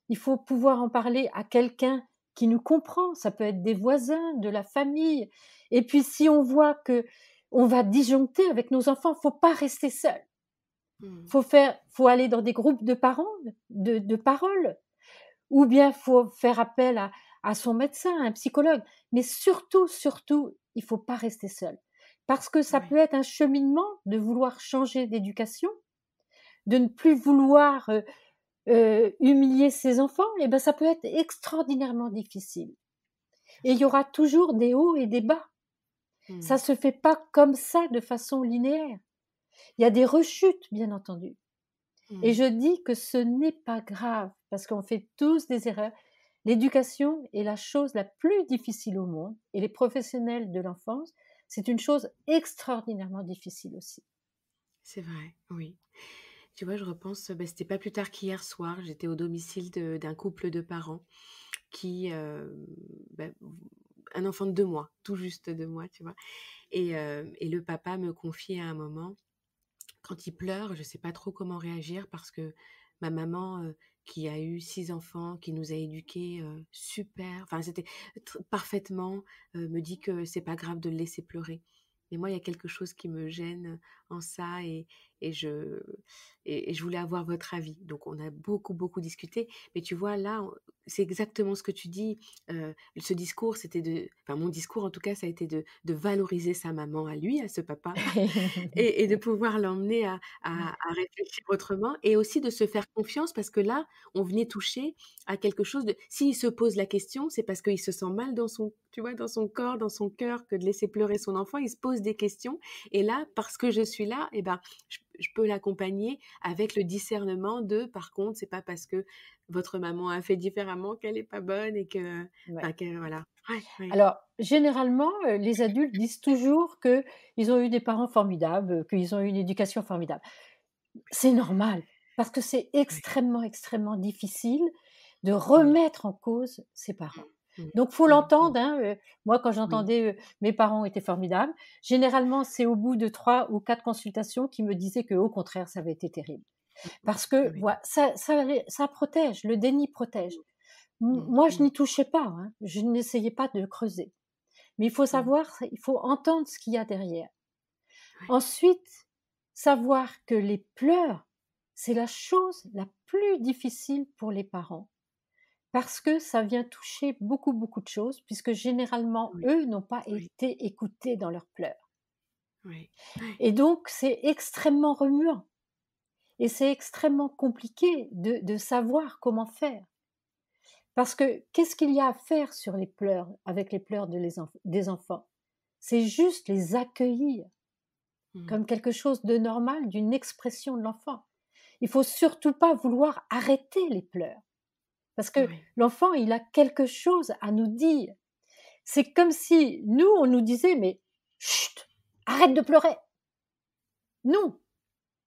il faut pouvoir en parler à quelqu'un qui nous comprend. Ça peut être des voisins, de la famille. Et puis, si on voit que on va disjoncter avec nos enfants, faut pas rester seul. Mm. Faut aller dans des groupes de parents, de parole, ou bien faut faire appel à son médecin, à un psychologue. Mais surtout, surtout, il faut pas rester seul. Parce que ça Oui. peut être un cheminement de vouloir changer d'éducation, de ne plus vouloir humilier ses enfants, et ben ça peut être extraordinairement difficile. Et il y aura toujours des hauts et des bas. Ça Mm. se fait pas comme ça de façon linéaire. Il y a des rechutes, bien entendu. Et Mm. je dis que ce n'est pas grave, parce qu'on fait tous des erreurs. L'éducation est la chose la plus difficile au monde, et les professionnels de l'enfance, c'est une chose extraordinairement difficile aussi. C'est vrai, oui. Tu vois, je repense, c'était pas plus tard qu'hier soir, j'étais au domicile d'un couple de parents qui, bah, un enfant de 2 mois, tout juste 2 mois, tu vois? Et le papa me confiait à un moment, quand il pleure, je sais pas trop comment réagir parce que ma maman, qui a eu 6 enfants, qui nous a éduqués, super, enfin c'était parfaitement, me dit que c'est pas grave de le laisser pleurer. Mais moi, il y a quelque chose qui me gêne en ça, et je et je voulais avoir votre avis. Donc on a beaucoup, beaucoup discuté. Mais tu vois, là, c'est exactement ce que tu dis. Ce discours, c'était enfin mon discours en tout cas, ça a été de valoriser sa maman à lui, à ce papa, et de pouvoir l'emmener à réfléchir autrement, et aussi de se faire confiance parce que là, on venait toucher à quelque chose de s'il se pose la question, c'est parce qu'il se sent mal dans son, tu vois, dans son corps, dans son cœur, que de laisser pleurer son enfant. Il se pose des questions, et là, parce que je suis là, et ben, je peux l'accompagner avec le discernement de, par contre, c'est pas parce que votre maman a fait différemment qu'elle est pas bonne, et que, Ouais. enfin, que voilà. Ouais, ouais. Alors, généralement, les adultes disent toujours qu'ils ont eu des parents formidables, qu'ils ont eu une éducation formidable. C'est normal, parce que c'est Ouais. extrêmement, extrêmement difficile de Oui. remettre en cause ses parents. Mmh. Donc, faut Mmh. Mmh. l'entendre, hein, moi, quand Oui. j'entendais, «Mes parents étaient formidables», généralement, c'est au bout de 3 ou 4 consultations qu'ils me disaient qu'au contraire, ça avait été terrible. Parce Ah que oui. voi ça protège, le déni protège. Mmh. Moi, je Mmh. n'y touchais pas, hein, je n'essayais pas de creuser. Mais il faut Mmh. savoir, il faut entendre ce qu'il y a derrière. Ouais. Ensuite, savoir que les pleurs, c'est la chose la plus difficile pour les parents. parce que ça vient toucher beaucoup, beaucoup de choses, puisque généralement, Oui, eux n'ont pas oui, été écoutés dans leurs pleurs. oui, oui, Et donc, c'est extrêmement remuant et c'est extrêmement compliqué de savoir comment faire. Parce que qu'est-ce qu'il y a à faire sur les pleurs, avec les pleurs des enfants? C'est juste les accueillir mmh, comme quelque chose de normal, d'une expression de l'enfant. Il faut surtout pas vouloir arrêter les pleurs, parce que oui, l'enfant, il a quelque chose à nous dire. C'est comme si nous, on nous disait: «Mais chut, arrête de pleurer!» Non,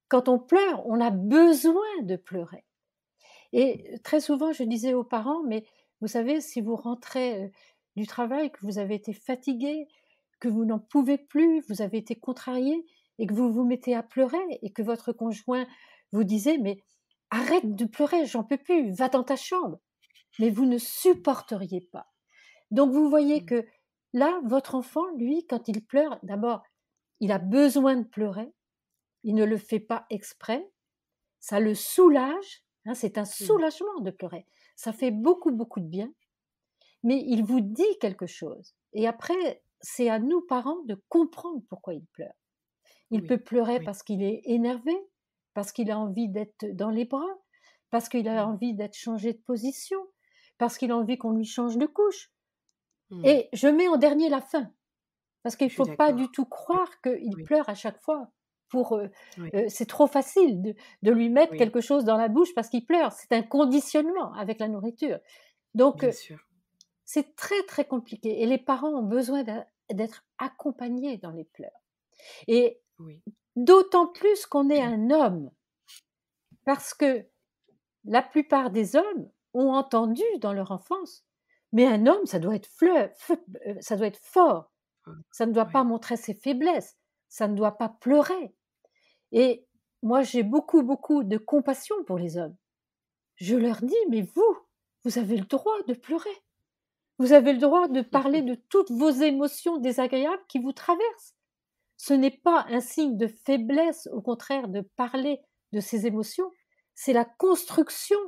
quand on pleure, on a besoin de pleurer. Et très souvent, je disais aux parents: «Mais vous savez, si vous rentrez, du travail, que vous avez été fatigués, que vous n'en pouvez plus, vous avez été contrariés et que vous vous mettez à pleurer et que votre conjoint vous disait: "Mais arrête de pleurer, j'en peux plus, va dans ta chambre"», mais vous ne supporteriez pas. Donc vous voyez mmh, que là, votre enfant, lui, quand il pleure, d'abord, il a besoin de pleurer, il ne le fait pas exprès, ça le soulage, hein, c'est un mmh, soulagement de pleurer. Ça fait beaucoup, beaucoup de bien, mais il vous dit quelque chose. Et après, c'est à nous, parents, de comprendre pourquoi il pleure. Il peut oui, pleurer oui, parce qu'il est énervé, parce qu'il a envie d'être dans les bras, parce qu'il a mmh, envie d'être changé de position, parce qu'il a envie qu'on lui change de couche. mmh, Et je mets en dernier la faim. Parce qu'il je ne suis faut pas du d'accord. tout Oui, croire qu'il oui, pleure à chaque fois pour, oui, c'est trop facile de lui mettre oui, quelque chose dans la bouche parce qu'il pleure. C'est un conditionnement avec la nourriture. Donc, bien sûr. c'est très, très compliqué et les parents ont besoin d'être accompagnés dans les pleurs et Oui, d'autant plus qu'on est un homme parce que la plupart des hommes ont entendu dans leur enfance: «Mais un homme, ça doit être ça doit être fort, ça ne doit pas oui, montrer ses faiblesses, ça ne doit pas pleurer». Et moi, j'ai beaucoup, beaucoup de compassion pour les hommes. Je leur dis: «Mais vous avez le droit de pleurer. Vous avez le droit de parler de toutes vos émotions désagréables qui vous traversent. Ce n'est pas un signe de faiblesse, au contraire, de parler de ces émotions. C'est la construction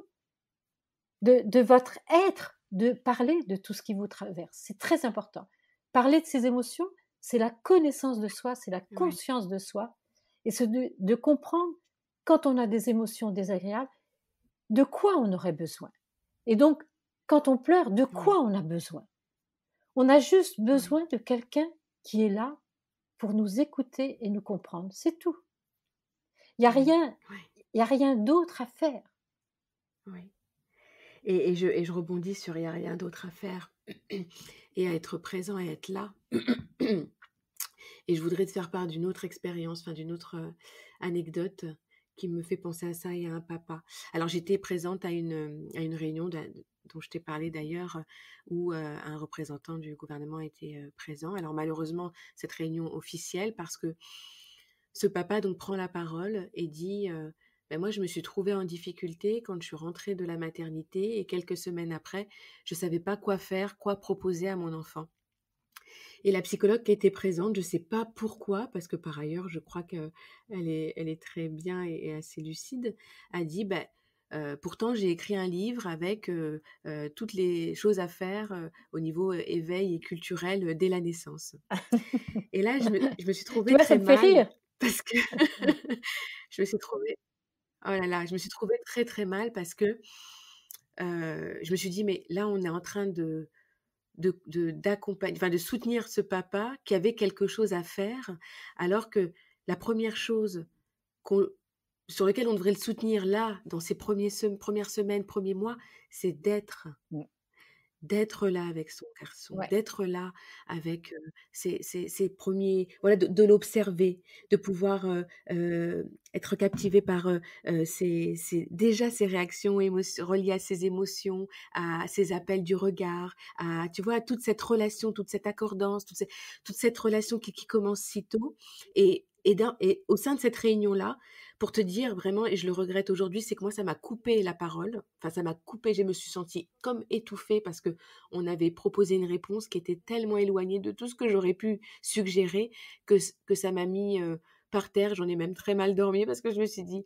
de votre être, de parler de tout ce qui vous traverse. C'est très important. Parler de ses émotions, c'est la connaissance de soi, c'est la oui, conscience de soi et c'est de comprendre quand on a des émotions désagréables, de quoi on aurait besoin. Et donc, quand on pleure, de oui, quoi on a besoin. On a juste oui, besoin de quelqu'un qui est là pour nous écouter et nous comprendre. C'est tout. Il n'y a oui, rien, oui, il y a rien d'autre à faire. oui. Et je rebondis sur il y a rien d'autre à faire et à être présent et être là. Et je voudrais te faire part d'une autre expérience, enfin d'une autre, anecdote qui me fait penser à ça et à un papa. Alors j'étais présente à une réunion dont je t'ai parlé d'ailleurs, où, un représentant du gouvernement était, présent. Alors malheureusement, cette réunion officielle parce que ce papa donc prend la parole et dit, «Bah, moi je me suis trouvé en difficulté quand je suis rentré de la maternité et quelques semaines après, je savais pas quoi faire, quoi proposer à mon enfant». Et la psychologue qui était présente, je ne sais pas pourquoi, parce que par ailleurs, je crois qu'elle elle est très bien et assez lucide, a dit: «Bah, pourtant j'ai écrit un livre avec, toutes les choses à faire, au niveau, éveil et culturel, dès la naissance». Et là, je me suis Tu trouvée vois, ça très me fait mal rire. parce que je me suis trouvée oh là là, je me suis trouvée très, très mal parce que, je me suis dit: «Mais là, on est en train d'accompagner, enfin de soutenir ce papa qui avait quelque chose à faire, alors que la première chose qu'on sur lequel on devrait le soutenir là, dans ces premières semaines, premiers mois, c'est Mmh. d'être là avec son garçon, Ouais. d'être là avec, ses 1 voilà, de l'observer, de pouvoir, être captivé par, ses réactions reliées à ses émotions, à ses appels du regard, à tu vois, toute cette relation, toute cette accordance, toute cette relation qui commence si tôt et au sein de cette réunion-là, pour te dire vraiment et je le regrette aujourd'hui, c'est que moi ça m'a coupé la parole, enfin ça m'a coupé, je me suis sentie comme étouffée parce que on avait proposé une réponse qui était tellement éloignée de tout ce que j'aurais pu suggérer que ça m'a mis, par terre. J'en ai même très mal dormi parce que je me suis dit,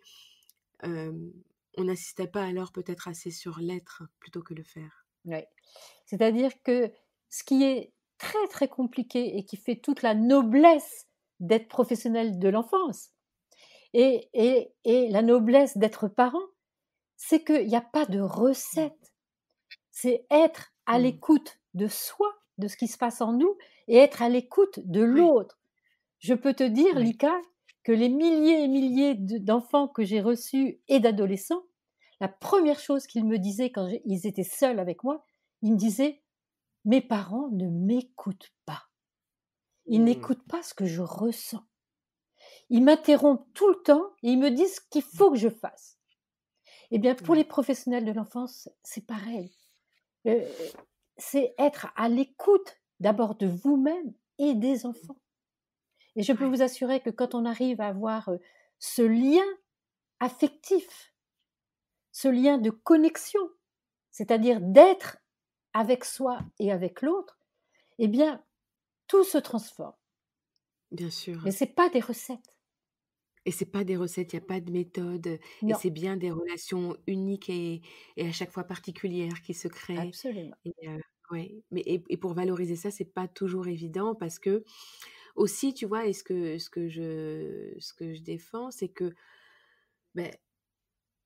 hem: «On n'insistait pas alors peut-être assez sur l'être plutôt que le faire». Ouais. C'est-à-dire que ce qui est très, très compliqué et qui fait toute la noblesse d'être professionnel de l'enfance et la noblesse d'être parent, c'est qu'il y a pas de recette. C'est être à Mmh. l'écoute de soi, de ce qui se passe en nous et être à l'écoute de Ouais, l'autre. Je peux te dire, ouais. Lika, que les milliers et milliers d'enfants que j'ai reçus et d'adolescents, la première chose qu'ils me disaient quand ils étaient seuls avec moi, ils me disaient: «Mes parents ne m'écoutent pas. Ils Mmh. n'écoutent pas ce que je ressens. Ils m'interrompent tout le temps et ils me disent ce qu'il faut que je fasse». Eh bien, pour les Ouais, professionnels de l'enfance, c'est pareil. Heu, c'est être à l'écoute d'abord de vous-même et des enfants. Et je peux ouais. vous assurer que quand on arrive à avoir, ce lien affectif, ce lien de connexion, c'est-à-dire d'être avec soi et avec l'autre, eh bien, tout se transforme. Bien sûr. Mais c'est pas des recettes. Et c'est pas des recettes, il y a pas de méthode, et Non, c'est bien des relations uniques et à chaque fois particulières qui se créent absolument. et ouais, mais et pour valoriser ça, c'est pas toujours évident parce que aussi, tu vois? Et ce que je défends, c'est que, beh,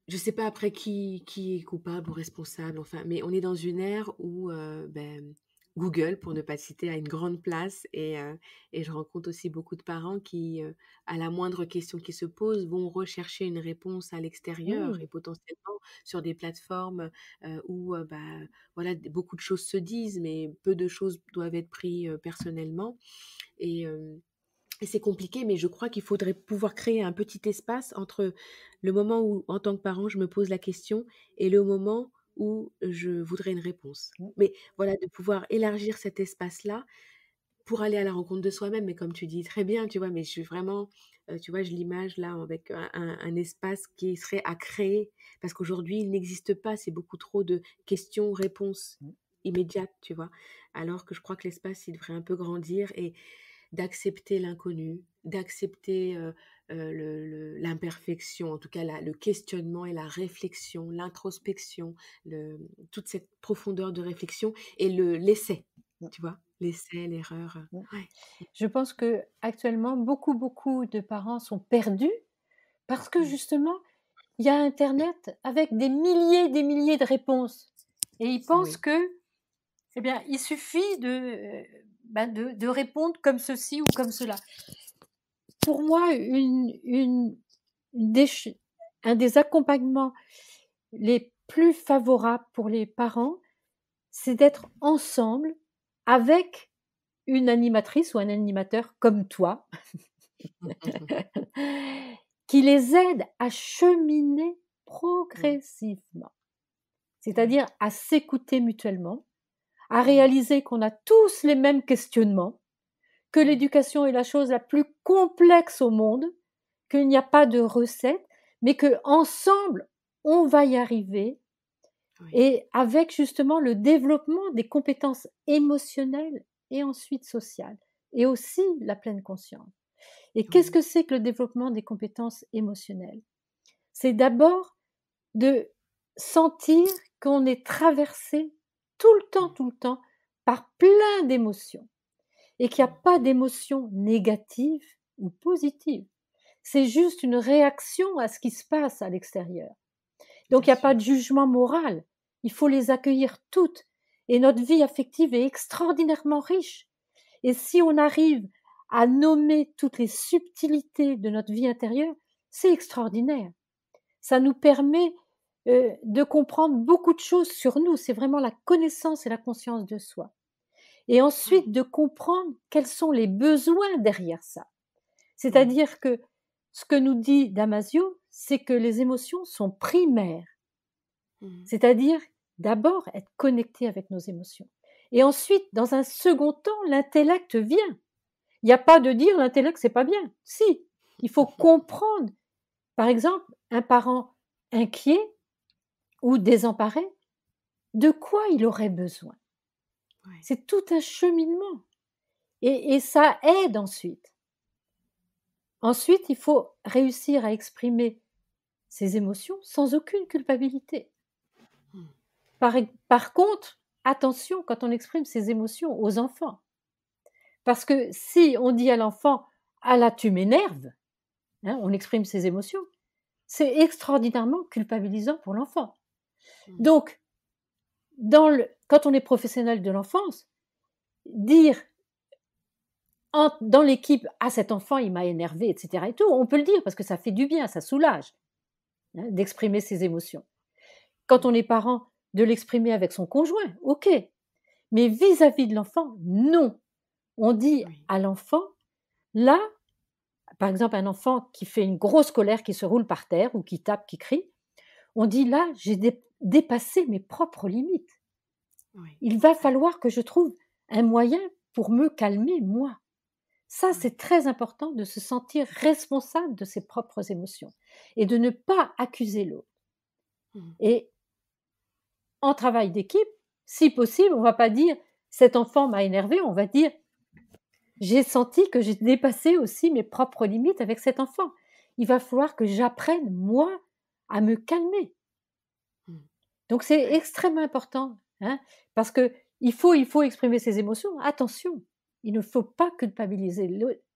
je sais pas après qui est coupable ou responsable, enfin, mais on est dans une ère où, Google, pour ne pas le citer, a une grande place et je rencontre aussi beaucoup de parents qui, à la moindre question qui se pose, vont rechercher une réponse à l'extérieur et Oui, potentiellement sur des plateformes, où, voilà, beaucoup de choses se disent, mais peu de choses doivent être prises, personnellement et hem et c'est compliqué, mais je crois qu'il faudrait pouvoir créer un petit espace entre le moment où, en tant que parent, je me pose la question et le moment où je voudrais une réponse. mmh, Mais voilà, de pouvoir élargir cet espace-là pour aller à la rencontre de soi-même. Mais comme tu dis très bien, tu vois, mais je suis vraiment, tu vois, je l'image là avec un espace qui serait à créer parce qu'aujourd'hui, il n'existe pas. C'est beaucoup trop de questions-réponses mmh, immédiates, tu vois. Alors que je crois que l'espace, il devrait un peu grandir et d'accepter l'inconnu, d'accepter, l'imperfection, en tout cas le questionnement et la réflexion, l'introspection, toute cette profondeur de réflexion et l'essai, mmh, tu vois? L'essai, l'erreur, mmh. ouais. Je pense qu'actuellement, beaucoup, beaucoup de parents sont perdus parce que Mmh. justement, il y a internet avec des milliers de réponses et ils pensent Oui, que, eh bien, il suffit de répondre comme ceci ou comme cela. Pour moi, une des ch un des accompagnements les plus favorables pour les parents, c'est d'être ensemble avec une animatrice ou un animateur comme toi, qui les aide à cheminer mmh, progressivement. oui, C'est-à-dire à s'écouter mutuellement, à mmh, réaliser qu'on a tous les mêmes questionnements, que mmh, l'éducation est la chose la plus complexe au monde, qu'il n'y a pas de recette, mais qu'ensemble, on va y arriver oui, et avec justement le développement des compétences émotionnelles et ensuite sociales et aussi la pleine conscience. Et qu'est-ce oui, que c'est que le développement des compétences émotionnelles? C'est d'abord de sentir qu'on est traversé mmh, tout le temps par plein d'émotions et qu'il n'y a mmh, pas d'émotions négatives ou positives. C'est juste une réaction à ce qui se passe à l'extérieur. Donc bien il n'y a pas sûr, de jugement moral. Il faut les accueillir toutes. Et notre vie affective est extraordinairement riche. Et si on arrive à nommer toutes les subtilités de notre vie intérieure, c'est extraordinaire. Ça nous permet de comprendre beaucoup de choses sur nous. C'est vraiment la connaissance et la conscience de soi. Et ensuite oui, de comprendre quels sont les besoins derrière ça. mmh, C'est-à-dire que ce que nous dit Damasio, c'est que les émotions sont primaires. mmh, C'est-à-dire d'abord être connecté avec nos émotions. Et ensuite, dans un second temps, l'intellect vient. Il n'y a pas de dire l'intellect c'est pas bien. Si, il faut comprendre. Par exemple, un parent inquiet ou désemparé, de quoi il aurait besoin? ouais, C'est tout un cheminement et ça aide ensuite. Ensuite, il faut réussir à exprimer ses émotions sans aucune culpabilité. mmh, Par contre, attention quand on exprime ses émotions aux enfants. Parce que si on dit à l'enfant: «Ah là, tu m'énerves», hein, on exprime ses émotions, c'est extraordinairement culpabilisant pour l'enfant. Mmh. Donc, quand on est professionnel de l'enfance, dire dans l'équipe: «Ah, cet enfant, il m'a énervé», et cetera et tout, on peut le dire parce que ça fait du bien, ça soulage, hein, d'exprimer ses émotions. Quand Mmh. on est parent, de l'exprimer avec son conjoint, OK. Mais vis-à-vis de l'enfant, non. On dit Oui. à l'enfant, là, par exemple, un enfant qui fait une grosse colère, qui se roule par terre ou qui tape, qui crie, on dit: «Là, j'ai dépassé mes propres limites. Oui. Il va falloir que je trouve un moyen pour me calmer, moi». Ça, Oui. c'est très important de se sentir responsable de ses propres émotions et de ne pas accuser l'autre. Mmh. Et en travail d'équipe, si possible, on ne va pas dire: «Cet enfant m'a énervé», on va dire: «J'ai senti que j'ai dépassé aussi mes propres limites avec cet enfant. Il va falloir que j'apprenne, moi, à me calmer». Mmh. Donc c'est Ouais. extrêmement important, hein, parce qu'il faut exprimer ses émotions. Attention, il ne faut pas culpabiliser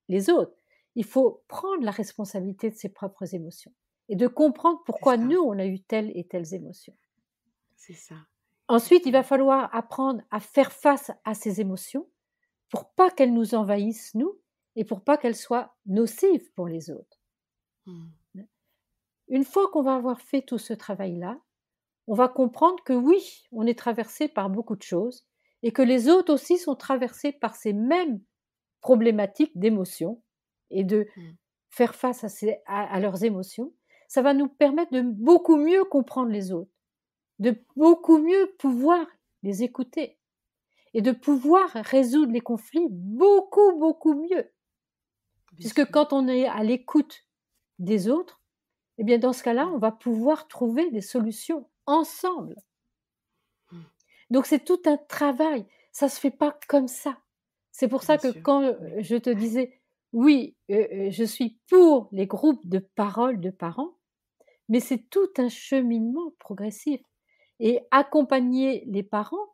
les autres. Il faut prendre la responsabilité de ses propres émotions et de comprendre C'est pourquoi ça, nous, on a eu telles et telles émotions. c'est ça, Ensuite, il va exactement. falloir apprendre à faire face à ces émotions pour pas qu'elles nous envahissent, nous, et pour pas qu'elles soient nocives pour les autres. Mmh. Une fois qu'on va avoir fait tout ce travail-là, on va comprendre que oui, on est traversé par beaucoup de choses et que les autres aussi sont traversés par ces mêmes problématiques d'émotions et de Mmh. faire face à leurs émotions. Ça va nous permettre de beaucoup mieux comprendre les autres, de beaucoup mieux pouvoir les écouter et de pouvoir résoudre les conflits beaucoup, beaucoup mieux. Bien Puisque sûr. quand on est à l'écoute des autres, eh bien dans ce cas-là, Mmh. on va pouvoir trouver des solutions ensemble. Mmh. Donc c'est tout un travail, ça se fait pas comme ça. C'est pour ça Bien que sûr. quand, Oui. je te disais: «Oui, je suis pour les groupes de parole de parents», mais c'est tout un cheminement progressif et accompagner les parents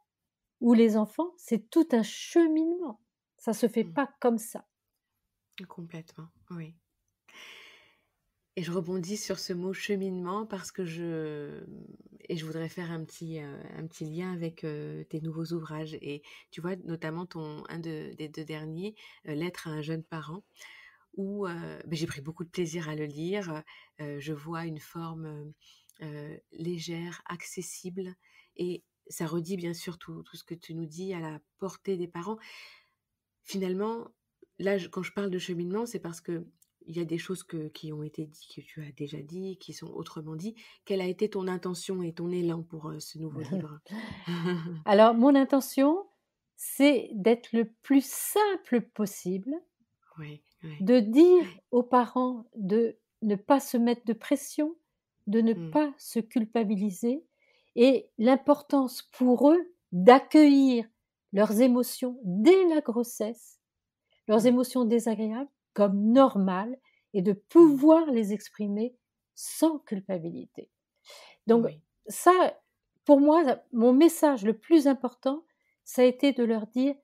ou les enfants, c'est tout un cheminement. Ça se fait Mmh. pas comme ça. Complètement, oui. Et je rebondis sur ce mot cheminement parce que je voudrais faire un petit lien avec, tes nouveaux ouvrages et tu vois, notamment des 2 derniers, «Lettre à un jeune parent» où, j'ai pris beaucoup de plaisir à le lire. Je vois une forme, légère, accessible et ça redit bien sûr tout ce que tu nous dis à la portée des parents. Finalement, là, quand je parle de cheminement, c'est parce que il y a des choses qui ont été dites, que tu as déjà dit, qui sont autrement dit. Quelle a été ton intention et ton élan pour, ce nouveau livre? Alors mon intention, c'est d'être le plus simple possible, Oui, oui. de dire aux parents de ne pas se mettre de pression, de ne Mmh. pas se culpabiliser et l'importance pour eux d'accueillir leurs émotions dès la grossesse, leurs Oui. émotions désagréables comme normales et de Mmh. pouvoir les exprimer sans culpabilité. Donc Oui. ça, pour moi, mon message le plus important, ça a été de leur dire: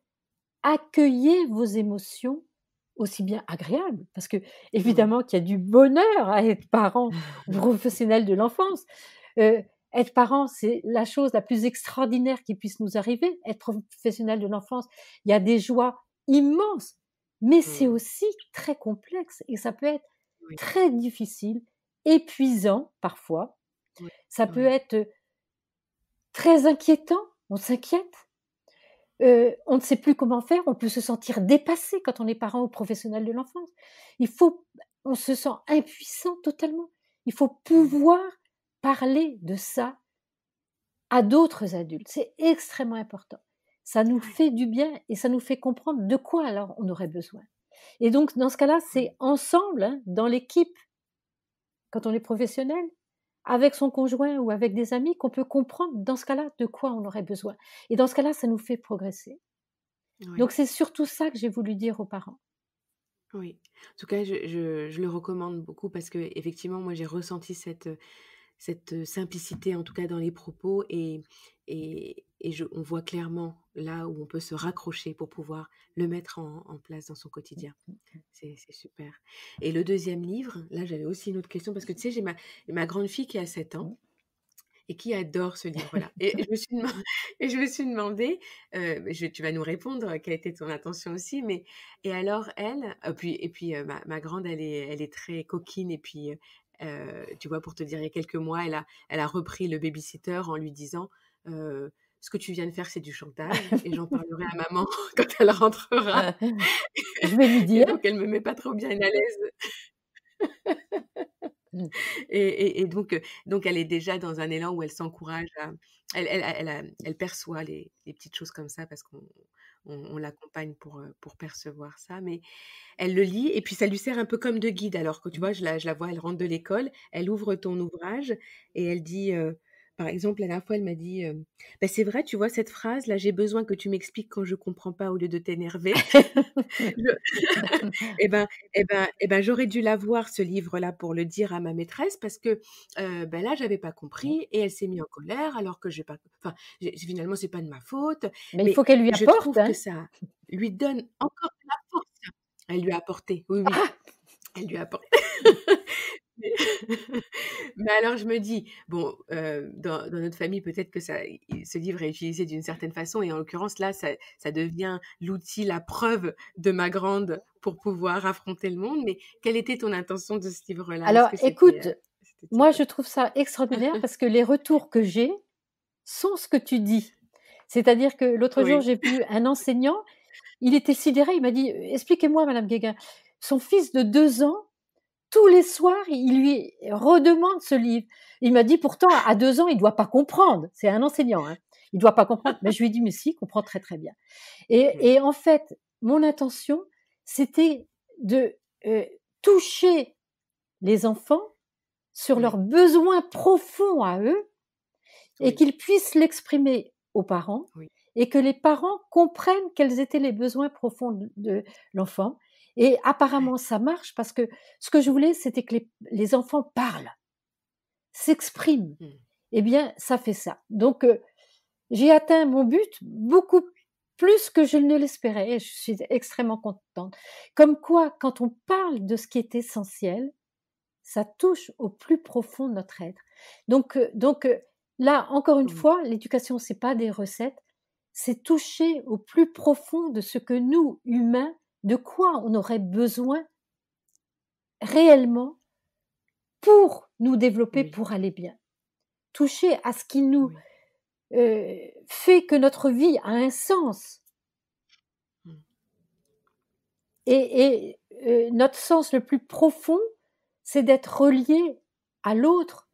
«Accueillez vos émotions, aussi bien agréables», parce que Oui. évidemment qu'il y a du bonheur à être parent ou professionnel de l'enfance. Heu, Être parent, c'est la chose la plus extraordinaire qui puisse nous arriver. Être professionnel de l'enfance, il y a des joies immenses, mais c'est Mmh. aussi très complexe et ça peut être Oui. très difficile, épuisant parfois. Oui. Ça peut Oui. être très inquiétant, on s'inquiète, on ne sait plus comment faire, on peut se sentir dépassé quand on est parent ou professionnel de l'enfance. Il faut On se sent impuissant totalement. Il faut Mmh. pouvoir parler de ça à d'autres adultes. C'est extrêmement important. Ça nous Ouais. fait du bien et ça nous fait comprendre de quoi alors on aurait besoin. Et donc dans ce cas-là, Oui. c'est ensemble, hein, dans l'équipe, quand on est professionnel, avec son conjoint ou avec des amis, qu'on peut comprendre dans ce cas-là de quoi on aurait besoin. Et dans ce cas-là, ça nous fait progresser. Donc Oui. c'est surtout ça que j'ai voulu dire aux parents. Oui. En tout cas, je le recommande beaucoup parce que effectivement, moi, j'ai ressenti cette simplicité, en tout cas dans les propos, on voit clairement là où on peut se raccrocher pour pouvoir le mettre en place dans son quotidien. C'est super. Et le deuxième livre, là j'avais aussi une autre question parce que tu sais, j'ai ma grande fille qui a 7 ans et qui adore ce livre-là. Et je me suis demandé, tu vas nous répondre quelle était ton intention aussi, mais et alors elle, ma grande, elle est très coquine et puis, tu vois, pour te dire, il y a quelques mois, elle a repris le baby-sitter en lui disant, «Ce que tu viens de faire, c'est du chantage et j'en parlerai à maman quand elle rentrera» Je vais lui et dire. donc elle me met pas trop bien à l'aise. Mmh. Donc elle est déjà dans un élan où elle s'encourage à elle perçoit les petites choses comme ça parce qu'on l'accompagne pour percevoir ça, mais elle le lit et puis ça lui sert un peu comme de guide. Alors que tu vois, je la vois, elle rentre de l'école, elle ouvre ton ouvrage et elle dit, par exemple, la dernière fois, elle m'a dit, «Bah, c'est vrai, tu vois, cette phrase-là, j'ai besoin que tu m'expliques quand je comprends pas au lieu de t'énerver». Je et ben, j'aurais dû l'avoir ce livre-là pour le dire à ma maîtresse parce que, bah, là, j'avais pas compris et elle s'est mise en colère alors que j'ai pas enfin, finalement, c'est pas de ma faute, Mais il mais faut qu'elle lui je apporte, trouve hein. que ça lui donne encore de la force. Elle lui a apporté, oui, oui, Ah! elle lui a apporté. Mais mais alors je me dis, bon, dans notre famille, peut-être que ce livre est utilisé d'une certaine façon et en l'occurrence là, ça devient l'outil, la preuve de ma grande pour pouvoir affronter le monde. Mais quelle était ton intention de ce livre-là? Est-ce Alors que écoute, c'était moi ça? je trouve ça extraordinaire parce que les retours que j'ai sont ce que tu dis. C'est-à-dire que l'autre jour, Oui, j'ai vu un enseignant, il était sidéré, il m'a dit: «Expliquez-moi madame Guéguin, son fils de 2 ans, tous les soirs, il lui redemande ce livre». Il m'a dit: «Pourtant à 2 ans, il doit pas comprendre». C'est un enseignant, hein. «Il doit pas comprendre». Mais je lui ai dit: «Mais si, il comprend très, très bien». oui, Et en fait, mon intention, c'était de, toucher les enfants sur leurs oui, besoins profonds à eux et oui, qu'ils puissent l'exprimer aux parents oui, et que les parents comprennent quels étaient les besoins profonds de l'enfant. Et ouais, apparemment, ça marche parce que ce que je voulais, c'était que les enfants parlent, s'expriment. mmh, Eh bien, ça fait ça. Donc, j'ai atteint mon but beaucoup plus que je ne l'espérais et je suis extrêmement contente. Comme quoi, quand on parle de ce qui est essentiel, ça touche au plus profond de notre être. Donc, là, encore une oui, fois, l'éducation, c'est pas des recettes, c'est toucher au plus profond de ce que nous, humains, de quoi on aurait besoin réellement pour nous développer, oui, pour aller bien. Toucher à ce qui nous, oui, fait que notre vie a un sens mmh, et notre sens le plus profond, c'est d'être relié à l'autre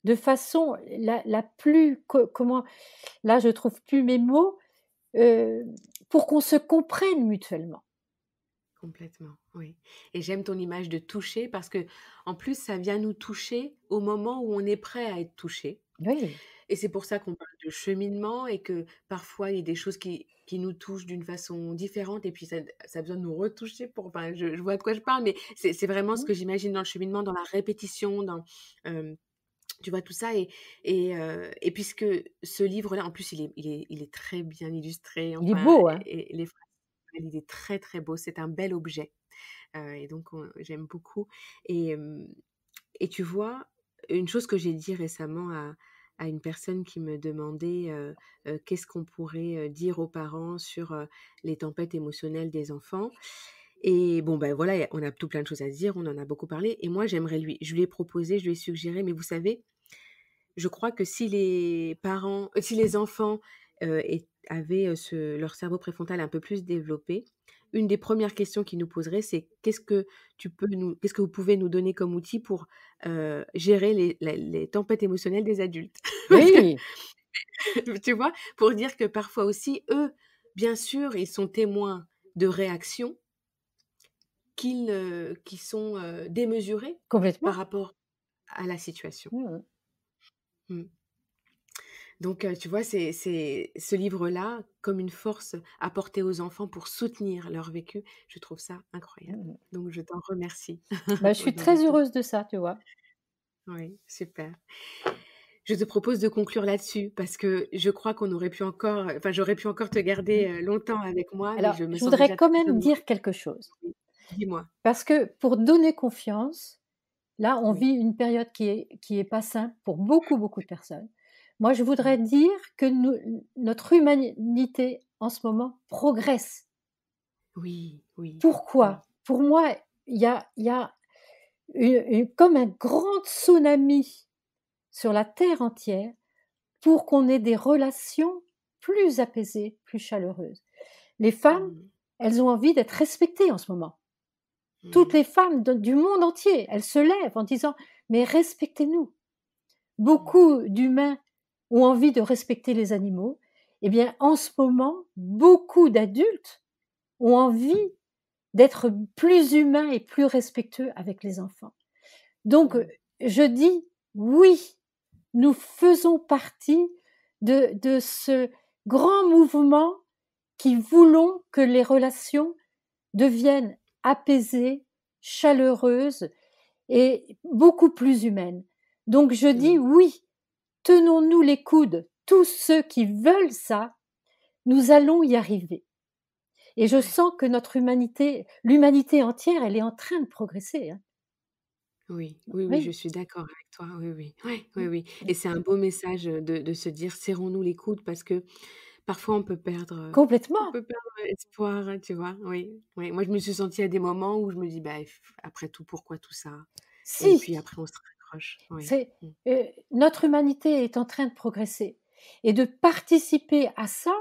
de façon la plus comment là je trouve plus mes mots, heu, pour qu'on se comprenne mutuellement. complètement, oui, et j'aime ton image de toucher parce que en plus, ça vient nous toucher au moment où on est prêt à être touché. Oui, Et c'est pour ça qu'on parle de cheminement et que parfois il y a des choses qui nous touchent d'une façon différente et puis ça a besoin de nous retoucher pour enfin je vois de quoi je parle, mais c'est vraiment ce mmh, que j'imagine dans le cheminement, dans la répétition, hem, tu vois tout ça et puisque ce livre-là, en plus il est très bien illustré, il est enfin beau, hein? et les phrases, il est très, très beau. C'est un bel objet, et donc j'aime beaucoup et et tu vois, une chose que j'ai dit récemment à une personne qui me demandait, qu'est-ce qu'on pourrait, dire aux parents sur, les tempêtes émotionnelles des enfants et bon, ben, voilà, on a tout plein de choses à se dire, on en a beaucoup parlé et moi je lui ai proposé, je lui ai suggéré, mais vous savez, je crois que si les enfants, avaient, leur cerveau préfrontal un peu plus développé, une des premières questions qu'ils nous poseraient, c'est: «Qu'est-ce que vous pouvez nous donner comme outil pour, gérer les tempêtes émotionnelles des adultes?» Parce que Oui, tu vois? Pour dire que parfois aussi, eux, bien sûr, ils sont témoins de réactions qui sont, démesurées par complètement. rapport à la situation. Mmh. Mmh. Donc, tu vois, c'est ce livre-là, comme une force apportée aux enfants pour soutenir leur vécu, je trouve ça incroyable. Mmh. Donc je t'en remercie Bah, je suis très aujourd'hui pour heureuse de ça, tu vois? Oui, super. Je te propose de conclure là-dessus parce que je crois qu'on aurait pu encore, enfin, j'aurais pu encore te garder longtemps avec moi, mais Alors, je me je sens voudrais déjà quand très même émue. dire quelque chose, Oui. Dis-moi. parce que pour donner confiance, là, on Oui. vit une période qui est pas simple pour beaucoup, beaucoup de personnes. Moi, je Mm. voudrais dire que notre humanité, en ce moment, progresse. Oui, oui, oui. Pourquoi? Pour moi, il y a comme un grand tsunami sur la terre entière pour qu'on ait des relations plus apaisées, plus chaleureuses. Les femmes, Mm, elles ont envie d'être respectées en ce moment. Toutes mm, les femmes du monde entier, elles se lèvent en disant: «Mais respectez-nous». mm. Beaucoup d'humains ont envie de respecter les animaux. Eh bien, en ce moment, beaucoup d'adultes ont envie d'être plus humains et plus respectueux avec les enfants. Donc, Mm. je dis: «Oui, nous faisons partie de ce grand mouvement qui voulons que les relations deviennent apaisées, chaleureuses et beaucoup plus humaines». Donc je dis: Oui, «Oui, tenons-nous les coudes, tous ceux qui veulent ça, nous allons y arriver». Et je ouais. sens que notre humanité, l'humanité entière, elle est en train de progresser, hein. Oui, oui, oui, je Oui, suis d'accord avec toi. Oui, oui. Oui, oui, mmh, oui. Et mmh, c'est un beau message de se dire serrons-nous les coudes parce que parfois on complètement. peut perdre espoir, tu vois. Oui, oui. Moi, je me suis sentie à des moments où je me dis bah, après tout, pourquoi tout ça? Et Si, puis après, on se raccroche. Oui. c'est Mm. notre humanité est en train de progresser et de participer à ça,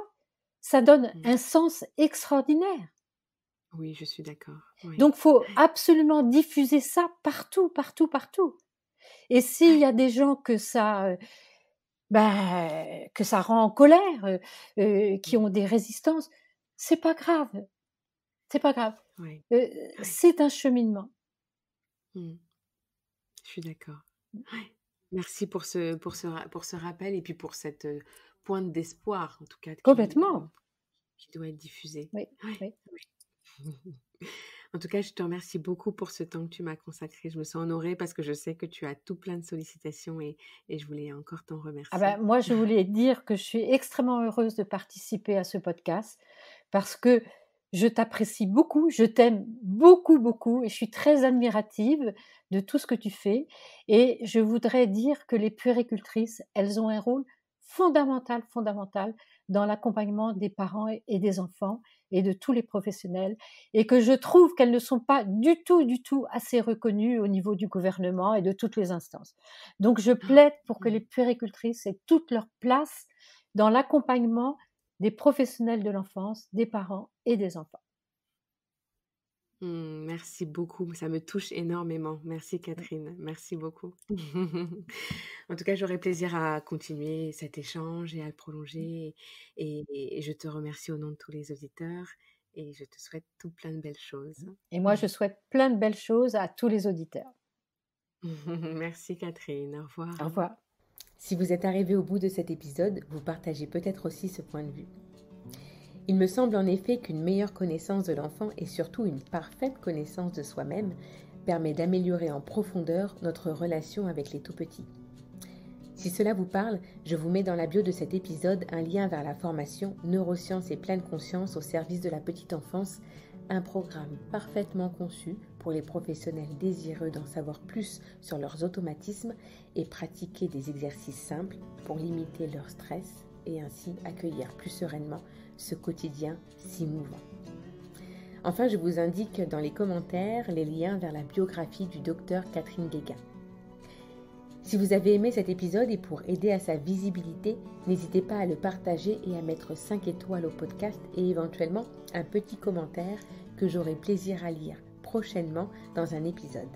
ça donne Mm. un sens extraordinaire. Oui, je suis d'accord. Oui. Donc faut absolument diffuser ça partout, partout, partout. Et s'il y Ouais, a des gens que ça rend en colère, qui ont des résistances, c'est pas grave, c'est pas grave. ouais, Heu, ouais. c'est un cheminement. Mmh. Je suis d'accord. Ouais. Merci pour ce rappel et puis pour cette, pointe d'espoir, en tout cas, Complètement. qui doit être diffusée. Oui, Ouais, oui. oui. En tout cas, je te remercie beaucoup pour ce temps que tu m'as consacré. Je me sens honorée parce que je sais que tu as tout plein de sollicitations et je voulais encore t'en Ah remercier. ben, moi, je voulais dire que je suis extrêmement heureuse de participer à ce podcast parce que je t'apprécie beaucoup, je t'aime beaucoup, beaucoup et je suis très admirative de tout ce que tu fais et je voudrais dire que les puéricultrices, elles ont un rôle fondamental, fondamental dans l'accompagnement des parents et des enfants et de tous les professionnels et que je trouve qu'elles ne sont pas du tout assez reconnues au niveau du gouvernement et de toutes les instances. Donc je Ah, plaide pour que les mmh. puéricultrices aient toute leur place dans l'accompagnement des professionnels de l'enfance, des parents et des enfants. Merci beaucoup, ça me touche énormément. Merci Catherine, merci beaucoup. En tout cas, j'aurai plaisir à continuer cet échange et à le prolonger et je te remercie au nom de tous les auditeurs et je te souhaite tout plein de belles choses. Et moi, je souhaite plein de belles choses à tous les auditeurs. Merci Catherine, au Au revoir. revoir. Si vous êtes arrivé au bout de cet épisode, vous partagez peut-être aussi ce point de vue. Il me semble en effet qu'une meilleure connaissance de l'enfant et surtout une parfaite connaissance de soi-même permet d'améliorer en profondeur notre relation avec les tout-petits. Si cela vous parle, je vous mets dans la bio de cet épisode un lien vers la formation Neurosciences et pleine conscience au service de la petite enfance, un programme parfaitement conçu pour les professionnels désireux d'en savoir plus sur leurs automatismes et pratiquer des exercices simples pour limiter leur stress et ainsi accueillir plus sereinement ce quotidien si mouvant. Enfin, je vous indique dans les commentaires les liens vers la biographie du docteur Catherine Guégan. Si vous avez aimé cet épisode et pour aider à sa visibilité, n'hésitez pas à le partager et à mettre 5 étoiles au podcast et éventuellement un petit commentaire que j'aurai plaisir à lire prochainement dans un épisode.